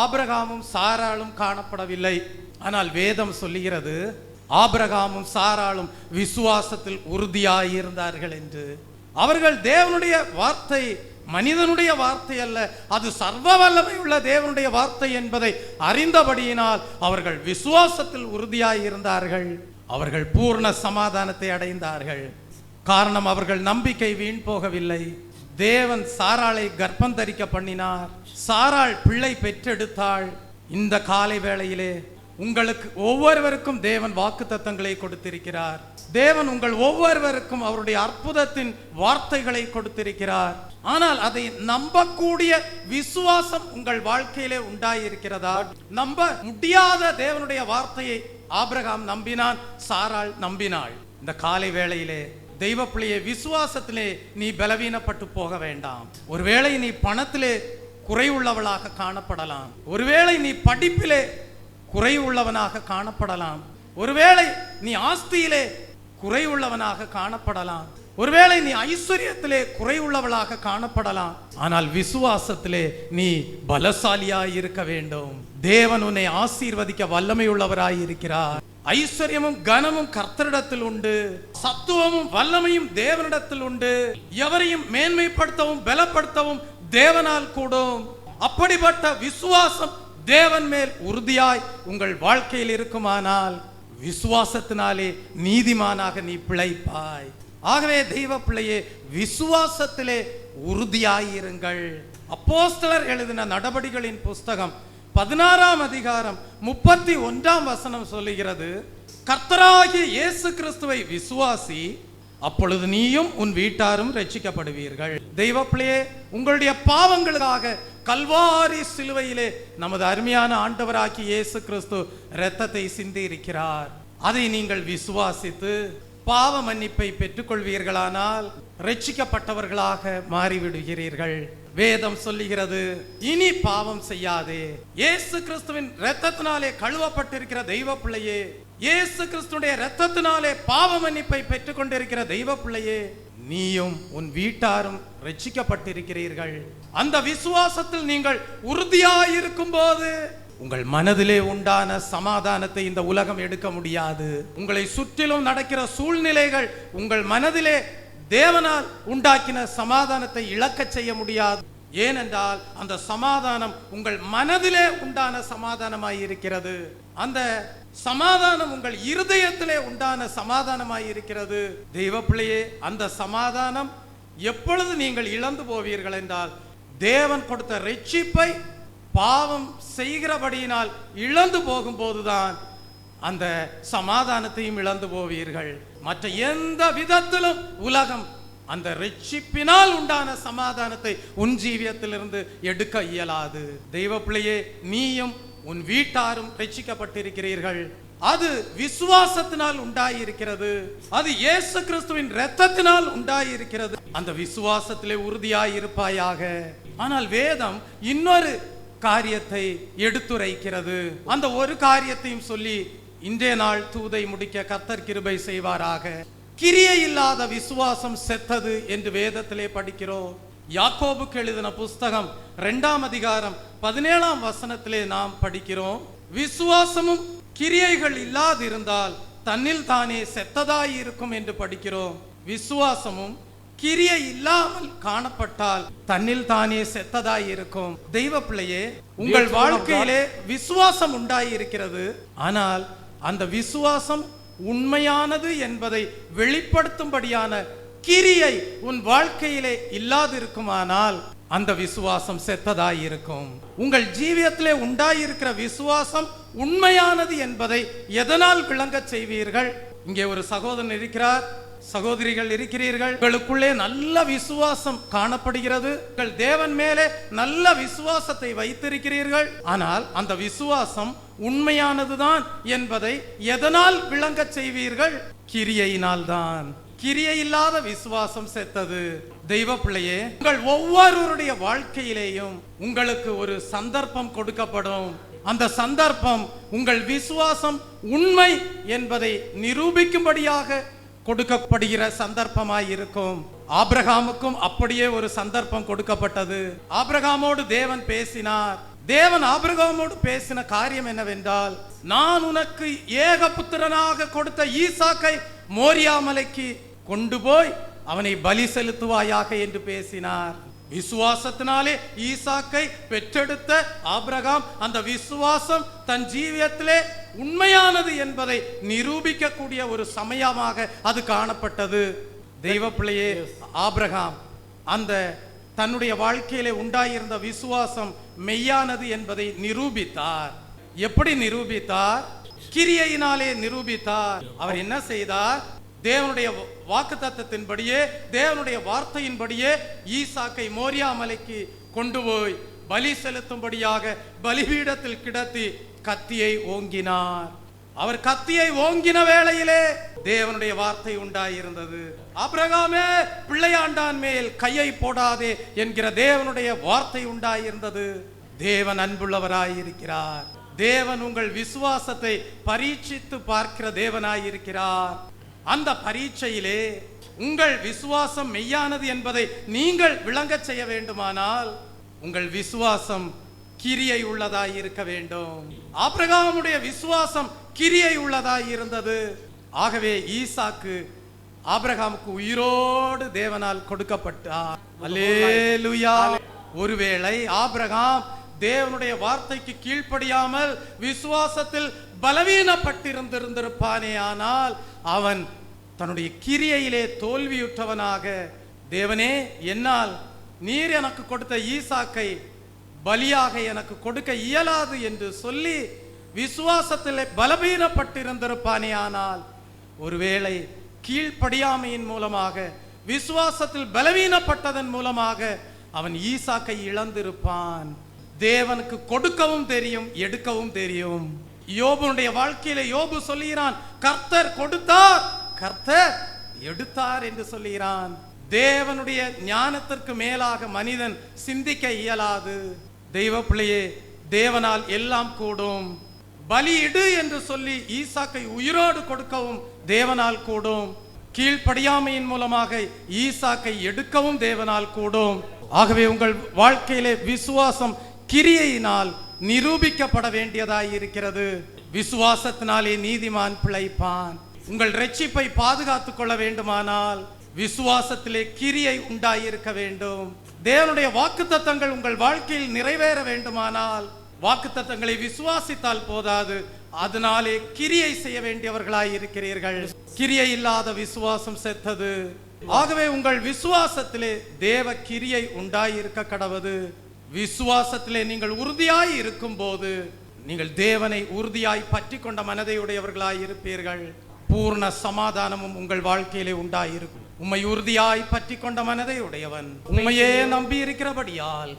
ஆபிரகாமும் சாராளும் காணப்படவில்லை. ஆனால் வேதம் சொல்லுகிறது, ஆபிரகாமும் சாராளும் விசுவாசத்தில் உறுதியாயிருந்தார்கள் என்று. அவர்கள் தேவனுடைய வார்த்தை மனிதனுடைய வார்த்தை அல்ல, அது சர்வ வல்லமை உள்ள தேவனுடைய வார்த்தை என்பதை அறிந்தபடியினால் அவர்கள் விசுவாசத்தில் உறுதியாயிருந்தார்கள். அவர்கள் பூர்ண சமாதானத்தை அடைந்தார்கள். காரணம், அவர்கள் நம்பிக்கை வீண் போகவில்லை. தேவன் சாராளை கர்ப்பம் தரிக்க பண்ணினார். சாராள் பிள்ளை பெற்றெடுத்தாள். இந்த காலை வேளையிலே உங்களுக்கு ஒவ்வொருவருக்கும் தேவன் வாக்குத்தத்தங்களை கொடுத்திருக்கிறார். தேவன் உங்கள் ஒவ்வொருவருக்கும் அவருடைய அற்புதத்தின் வார்த்தைகளை கொடுத்திருக்கிறார். ஆனால் அதை நம்பக்கூடிய விசுவாசம் உங்கள் வாழ்க்கையிலே உண்டாயிருக்கிறதா? நம்ப முடியாத தேவனுடைய வார்த்தையை ஆபிரகாம் நம்பினான், சாராள் நம்பினாள். இந்த காலை வேளையிலே தெய்வ பிள்ளையே, விசுவாசத்திலே நீ பலவீனப்பட்டு போக வேண்டாம். ஒருவேளை நீ பணத்திலே குறைவுள்ளவளாக காணப்படலாம். ஒருவேளை நீ படிப்பிலே குறைவுள்ளவனாக காணப்படலாம். ஒருவேளை நீ ஆஸ்தியிலே குறைவுள்ளவனாக காணப்படலாம். ஒருவேளை நீ ஐஸ்வர்யத்திலே குறைவுள்ளவளாக காணப்படலாம். ஆனால் விசுவாசத்திலே நீ பலசாலியாய் இருக்க வேண்டும். தேவன் உன்னை ஆசீர்வதிக்க வல்லமை உள்ளவராய் இருக்கிறார். ஐஸ்வர்யமும் கனமும் கர்த்தரிடத்தில் உண்டு. சத்துவமும் வல்லமையும் தேவனிடத்தில் உண்டு. எவரையும் மேன்மைப்படுத்தவும் பலப்படுத்தவும் தேவனால் கூடும். அப்படிப்பட்ட விசுவாசம் தேவன் மேல் உறுதியாய் உங்கள் வாழ்க்கையில் இருக்குமானால் விசுவாசத்தினாலே நீதிமானாக நீ பிழைப்பாய். ஆகவே தெய்வ பிள்ளையே, விசுவாசத்திலே உறுதியாயிருங்கள். அப்போஸ்தலர் எழுதின நடபடிகளின் புஸ்தகம் 16ஆம் அதிகாரம் 31ஆம் வசனம் சொல்லுகிறது, கர்த்தராகிய இயேசு கிறிஸ்துவை விசுவாசி, அப்பொழுது நீயும் உன் வீட்டாரும் ரட்சிக்கப்படுவீர்கள். தெய்வ பிள்ளையே, உங்களுடைய பாவங்களுக்காக கல்வாரி சிலுவையிலே நமது அருமையான ஆண்டவராகிய இயேசு கிறிஸ்து இரத்தத்தை சிந்தி இருக்கிறார். அதை நீங்கள் விசுவாசித்து பாவ மன்னிப்பை பெற்றுக்கொள்வீர்களானால் ரட்சிக்கப்பட்டவர்களாக மாறிவிடுகிறீர்கள். வேதம் சொல்லுகிறது, இனி பாவம் செய்யாதே. இயேசு கிறிஸ்துவின் இரத்தத்தினாலே கழுவப்பட்டிருக்கிற தெய்வ பிள்ளையே, இயேசு கிறிஸ்துடைய இரத்தத்தினாலே பாவ மன்னிப்பை பெற்றுக் கொண்டிருக்கிற தெய்வ பிள்ளையே, நீயும் உன் வீட்டாரும் ரட்சிக்கப்பட்டிருக்கிறீர்கள். அந்த விசுவாசத்தில் நீங்கள் உறுதியாயிருக்கும் போது உங்கள் மனதிலே உண்டான சமாதானத்தை இந்த உலகம் எடுக்க முடியாது. உங்களை சுற்றிலும் நடக்கிற சூழ்நிலைகள் உங்கள் மனதிலே தேவனால் உண்டாக்கின சமாதானத்தை இழக்க செய்ய முடியாது. ஏனென்றால் அந்த சமாதானம் உங்கள் மனதிலே உண்டான சமாதானமாய் இருக்கிறது. அந்த சமாதானம் உங்கள் இருதயத்திலே உண்டான சமாதானமாய் இருக்கிறது. தெய்வ பிள்ளையே, அந்த சமாதானம் எப்பொழுது நீங்கள் இழந்து போவீர்கள் என்றால், தேவன் கொடுத்த ரட்சிப்பை பாவம் செய்கிறபடியினால் இழந்து போகும்போதுதான் அந்த சமாதானத்தையும் இழந்து போவீர்கள். மற்ற எந்த விதத்திலும் உலகம் அந்த ரட்சிப்பினால் உண்டான சமாதானத்தை உன் ஜீவியத்திலிருந்து எடுக்க இயலாது. தெய்வ பிள்ளையே, நீயும் உன் வீட்டாரும் ரட்சிக்கப்பட்டிருக்கிறீர்கள். அது விசுவாசத்தினால் உண்டாயிருக்கிறது. அது இயேசு கிறிஸ்துவின் இரத்தத்தினால் உண்டாயிருக்கிறது. அந்த விசுவாசத்திலே உறுதியாய் இருப்பாயாக. ஆனால் வேதம் இன்னொரு காரியத்தை எடுத்துரைக்கிறது. அந்த ஒரு காரியத்தையும் சொல்லி இன்றைய நாள் தூதை முடிக்க கர்த்தர் கிருபை செய்வாராக. கிரியை இல்லாத விசுவாசம் செத்தது என்று வேதத்திலே படிக்கிறோம். யாக்கோபுக்கு எழுதின புஸ்தகம் 2ஆம் அதிகாரம் 17ஆம் வசனத்திலே நாம் படிக்கிறோம், விசுவாசமும் கிரியைகள் இல்லாதிருந்தால் தன்னில் தானே செத்ததாய் இருக்கும் என்று படிக்கிறோம். விசுவாசமும் கிரியை இல்லாமல் காணப்பட்டால் தன்னில் தானே செத்ததாய் இருக்கும். தெய்வ பிள்ளையே, உங்கள் வாழ்க்கையிலே விசுவாசம் உண்டாயிருக்கிறது. ஆனால் அந்த விசுவாசம் உண்மையானது என்பதை வெளிப்படுத்தும்படியான கிரியை உன் வாழ்க்கையிலே இல்லாதிருக்குமானால் அந்த விசுவாசம் செத்ததாய் இருக்கும். உங்கள் ஜீவியத்திலே உண்டாயிருக்கிற விசுவாசம் உண்மையானது என்பதை எதனால் விளங்க செய்வீர்கள்? இங்கே ஒரு சகோதரன் இருக்கிறார், சகோதரிகள் இருக்கிறீர்கள். உங்களுக்குள்ளே நல்ல விசுவாசம் காணப்படுகிறது. உங்கள் தேவன் மேலே நல்ல விசுவாசத்தை வைத்திருக்கிறீர்கள். ஆனால் அந்த விசுவாசம் உண்மையானதுதான் என்பதை எதனால் விளங்க செய்வீர்கள்? கிரியையினால் தான். கிரியை இல்லாத விசுவாசம் செத்தது. தெய்வ பிள்ளையே, உங்கள் ஒவ்வொருவருடைய வாழ்க்கையிலேயும் உங்களுக்கு ஒரு சந்தர்ப்பம் கொடுக்கப்படும். அந்த சந்தர்ப்பம் உங்கள் விசுவாசம் உண்மை என்பதை நிரூபிக்கும்படியாக கொடுக்கப்படுகிற சந்தர்ப்பமாய் இருக்கும். ஆபிரகாமுக்கும் அப்படியே ஒரு சந்தர்ப்பம் கொடுக்கப்பட்டது. ஆபிரகாமோடு தேவன் பேசினார். தேவன் ஆபிரகாமோடு பேசின காரியம் என்னவென்றால், நான் உனக்கு ஏகபுத்திரனாக கொடுத்த ஈசாக்கை மோரியா மலைக்கு கொண்டு போய் அவனை பலி செலுத்துவாயாக என்று பேசினார். விசுவாசத்தினாலே ஈசாக்கை பெற்றெடுத்த ஆபிரகாம் அந்த விசுவாசம் தன் ஜீவியத்திலே உண்மையானது என்பதை நிரூபிக்கக்கூடிய ஒரு சமயமாக அது காணப்பட்டது. தெய்வ பிள்ளையே, ஆபிரகாம் அந்த தன்னுடைய வாழ்க்கையிலே உண்டாயிருந்த விசுவாசம் மெய்யானது என்பதை நிரூபித்தார். எப்படி நிரூபித்தார்? கிரியையினாலே நிரூபித்தார். அவர் என்ன செய்தார்? தேவனுடைய வாக்குத்தத்தத்தின்படியே, தேவனுடைய வார்த்தையின்படியே ஈசாக்கை மோரியா மலைக்கு கொண்டு போய் பலி செலுத்தும்படியாக பலிபீடத்தில் கிடத்தி கத்தியை ஓங்கினார். அவர் கத்தியை ஓங்கின வேளையிலே தேவனுடைய வார்த்தை உண்டாயிருந்தது. ஆபிரகாமே, பிள்ளையாண்டான் மேல் கையை போடாதே என்கிற தேவனுடைய வார்த்தை உண்டாயிருந்தது. தேவன் அன்புள்ளவராயிருக்கிறார். தேவன் உங்கள் விசுவாசத்தை பரீட்சித்து பார்க்கிற தேவனாயிருக்கிறார். அந்த பரீட்சையிலே உங்கள் விசுவாசம் மெய்யானது என்பதை நீங்கள் விளங்க செய்ய வேண்டுமானால் உங்கள் விசுவாசம் கிரியை உள்ளதாய் இருக்க வேண்டும். ஆபிரகாமுடைய விசுவாசம் கிரியை உள்ளதாய் இருந்தது. ஆகவே ஈசாக்கு ஆபிரகாமுக்கு உயிரோடு தேவனால் கொடுக்கப்பட்டார். அல்லேலூயா. ஒருவேளை ஆபிரகாம் தேவனுடைய வார்த்தைக்கு கீழ்ப்படியாமல் விசுவாசத்தில் பலவீனப்பட்டிருந்திருப்பானே, ஆனால் அவன் தன்னுடைய கிரியையிலே தோல்வியுற்றவனாக, தேவனே, என்னால் நீர் எனக்கு கொடுத்த ஈசாக்கை பலியாக எனக்கு கொடுக்க இயலாது என்று சொல்லி விசுவாசத்தில் பலவீனப்பட்டிருந்திருப்பானே, ஆனால் ஒருவேளை கீழ்ப்படியாமையின் மூலமாக, விசுவாசத்தில் பலவீனப்பட்டதன் மூலமாக அவன் ஈசாக்கை இழந்திருப்பான். தேவனுக்கு கொடுக்கவும் தெரியும், எடுக்கவும் தெரியும். யோபுடைய வாழ்க்கையில யோபு சொல்லுகிறான், கர்த்தர் கொடுத்தார், கர்த்தர் எடுத்தார் என்று சொல்லுகிறான். தேவனுடைய ஞானத்திற்கு மேலாக மனிதன் சிந்திக்க இயலாது. தெய்வ பிள்ளையே, தேவனால் எல்லாம் கூடும். பலியிடு என்று சொல்லி ஈசாக்கை உயிரோடு கொடுக்கவும் தேவனால் கூடும். கீழ்ப்படியாமையின் மூலமாக ஈசாக்கை எடுக்கவும் தேவனால் கூடும். ஆகவே உங்கள் வாழ்க்கையிலே விசுவாசம் கிரியையினால் நிரூபிக்கப்பட வேண்டியதாய் இருக்கிறது. விசுவாசத்தினாலே நீதிமான் பிழைப்பான். உங்கள் இரட்சிப்பை பாதுகாத்துக் கொள்ள வேண்டுமானால் விசுவாசத்திலே கிரியை உண்டாயிருக்க வேண்டும். தேவனுடைய வாக்குத்தத்தங்கள் உங்கள் வாழ்க்கையில் நிறைவேற வேண்டுமானால் வாக்குத்தத்தங்களை விசுவாசித்தால் போதாது, அதனாலே கிரியை செய்ய வேண்டியவர்களாய் இருக்கிறீர்கள். கிரியை இல்லாத விசுவாசம் செத்தது. ஆகவே உங்கள் விசுவாசத்திலே தேவ கிரியை உண்டாயிருக்க கடவது. விசுவாசத்திலே நீங்கள் உறுதியாய் இருக்கும் போது நீங்கள் தேவனை உறுதியாய் பற்றி கொண்ட மனதை உடையவர்களாய் இருப்பீர்கள். பூர்ண சமாதானமும் உங்கள் வாழ்க்கையிலே உண்டாயிருக்கும். உம்மை உறுதியாய் பற்றி கொண்ட மனதை உடையவன் உண்மையே நம்பி இருக்கிறபடியால்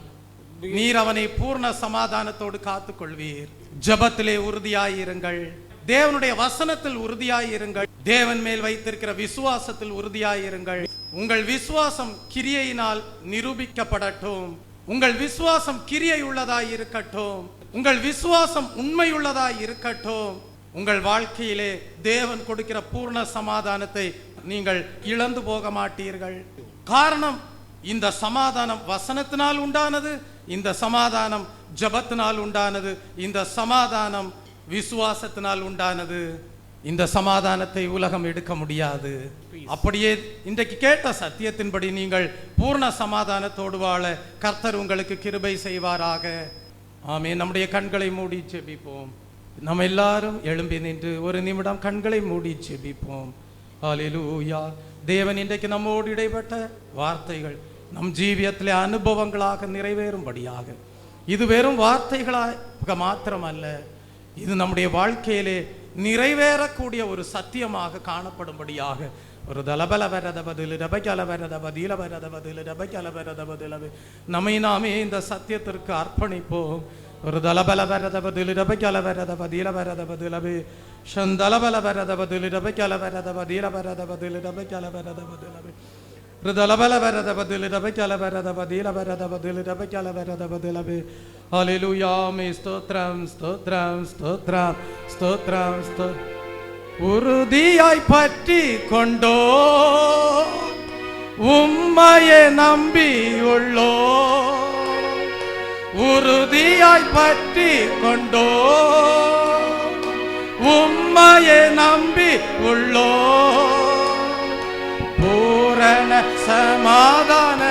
நீர் அவனை பூர்ண சமாதானத்தோடு காத்துக் கொள்வீர். ஜபத்திலே உறுதியாயிருங்கள். தேவனுடைய வசனத்தில் உறுதியாயிருங்கள். தேவன் மேல் வைத்திருக்கிற விசுவாசத்தில் உறுதியாயிருங்கள். உங்கள் விசுவாசம் கிரியையினால் நிரூபிக்கப்படட்டும். உங்கள் விசுவாசம் கிரியை உள்ளதாய் இருக்கட்டும். உங்கள் விசுவாசம் உண்மை உள்ளதாய் இருக்கட்டும். உங்கள் வாழ்க்கையிலே தேவன் கொடுக்கிற பூர்ண சமாதானத்தை நீங்கள் இழந்து போக மாட்டீர்கள். காரணம், இந்த சமாதானம் வசனத்தினால் உண்டானது, இந்த சமாதானம் ஜபத்தினால் உண்டானது, இந்த சமாதானம் விசுவாசத்தினால் உண்டானது. இந்த சமாதானத்தை உலகம் எடுக்க முடியாது. அப்படியே இன்றைக்கு கேட்ட சத்தியத்தின்படி நீங்கள் பூர்ண சமாதானத்தோடு வாழ கர்த்தர் உங்களுக்கு கிருபை செய்வாராக. ஆமென். நம்முடைய கண்களை மூடி ஜெபிப்போம். நம்ம எல்லாரும் எழும்பி நின்று ஒரு நிமிடம் கண்களை மூடி ஜெபிப்போம். ஹல்லேலூயா. தேவன் இன்றைக்கு நம்மோடு இடைப்பட்ட வார்த்தைகள் நம் ஜீவியத்திலே அனுபவங்களாக நிறைவேறும்படியாக, இது வெறும் வார்த்தைகளாக மாத்திரமல்ல, இது நம்முடைய வாழ்க்கையிலே நிறைவேறக்கூடிய ஒரு சத்தியமாக காணப்படும்படியாக ஒரு தலபல வரத பதில் ரபகல வரத பதில வரத பதில் ரபகல வரத பதிலவே நம்மை நாமே இந்த சத்தியத்திற்கு அர்ப்பணிப்போம். ஒரு தலபல வரத பதில் ரபகல வரத பதில வரத பதிலவே சந்தலபல வரத பதில் ரபகல வரத பதில வரத பதில் ரபகல வரத பதிலவே ருதலபல வரத பதில் ரபகல வரத பதில வரத பதில் ரபகல வரத பதிலவே. ஹல்லேலூயா. மே ஸ்தோத்திரம் ஸ்தோத்திரம் ஸ்தோத்திரம் ஸ்தோத்திரம் ஸ்தோத்திரம். உறுதியாய் பற்றி கொண்டோ உம்மையே நம்பி உள்ளோ, உறுதியாய் பற்றி கொண்டோ உம்மையே நம்பி உள்ளோ. பூரண சமாதான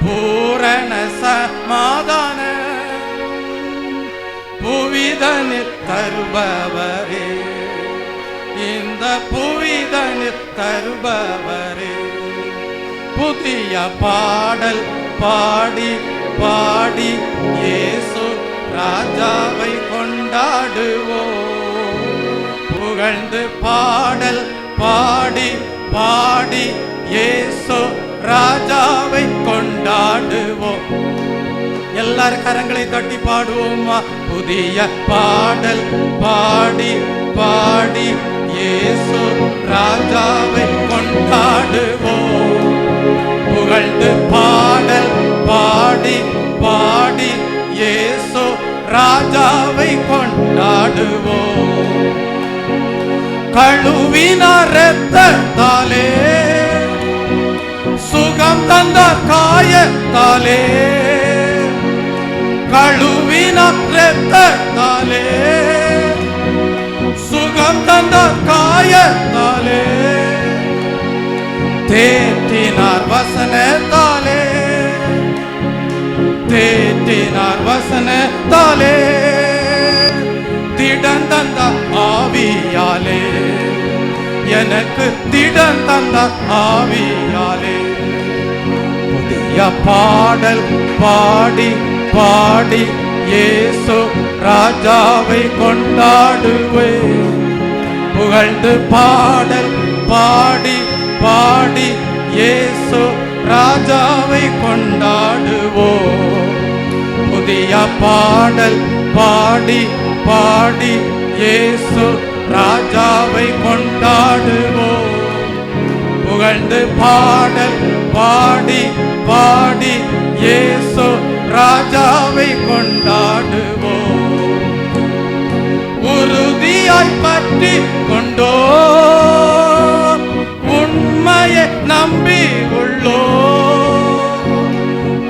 பூரண சமாதான புவிதனில் தருபவரே, இந்த புவிதனில் தருபவரே. புதிய பாடல் பாடி பாடி இயேசு ராஜாவை கொண்டாடுவோம். புகழ்ந்து பாடல் பாடி பாடி இயேசு ராஜாவை கொண்டாடுவோம். எல்லாரும் கரங்களை தட்டி பாடுவோமா? புதிய பாடல் பாடி பாடி இயேசு ராஜாவை கொண்டாடுவோம். புகழ்ந்து பாடல் பாடி பாடி இயேசு ராஜாவை கொண்டாடுவோம். கழுவினார் இரத்தத்தாலே, சுகம் தந்தார் காயத்தாலே, கழுவினார் இரத்தத்தாலே, சுகம் தந்தார் காயத்தாலே, தேற்றினார் வசனத்தாலே, தேற்றினார் வசனத்தாலே, திடன் தந்தார் ஆவியாலே, எனக்கு திடன் தந்தார் ஆவியாலே. புதிய பாடல் பாடி பாடி இயேசு ராஜாவை கொண்டாடுவேன். புகழ்ந்து பாடல் பாடி பாடி இயேசு ராஜாவை கொண்டாடுவோம். புதிய பாடல் பாடி பாடி இயேசு ராஜாவை கொண்டாடுவோம். புகழ்ந்து பாடல் பாடி பாடி இயேசு ராஜாவை கொண்டாடுவோம். உறுதியாய் பற்றி கொண்டோ உண்மையை நம்பி உள்ளோ.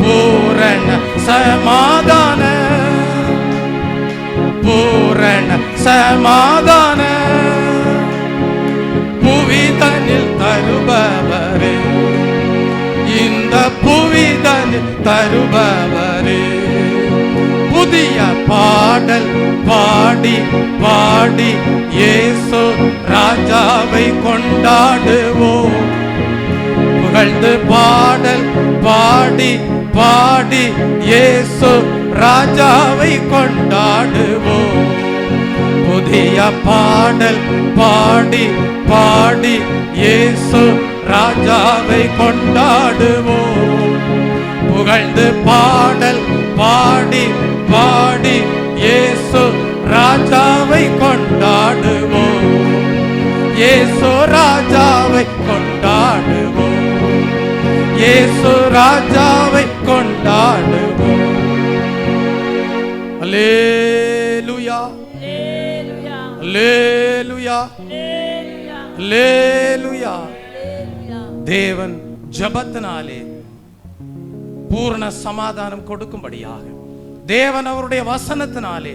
பூரண சமாதான பூரண சமாதான புவிதனில் தருபவரே, இந்த புவிதனில் தருபவரே. புதிய பாடல் பாடி பாடி இயேசு ராஜாவை கொண்டாடுவோம். புகழ்ந்து பாடல் பாடி பாடி இயேசு ராஜாவை கொண்டாடுவோம். புதிய பாடல் பாடி பாடி இயேசு ராஜாவை கொண்டாடுவோம். புகழ்ந்து பாடல் பாடி பாடி இயேசு ராஜாவை கொண்டாடுவோம். இயேசு ராஜாவை கொண்டாடுவோம். இயேசு ராஜாவை கொண்டாடுவோம். அல்லேலூயா அல்லேலூயா அல்லேலூயா அல்லேலூயா அல்லேலூயா. அல்லேலூயா. தேவன் ஜபத்தினாலே பூர்ண சமாதானம் கொடுக்கும்படியாக, தேவன் அவருடைய வசனத்தினாலே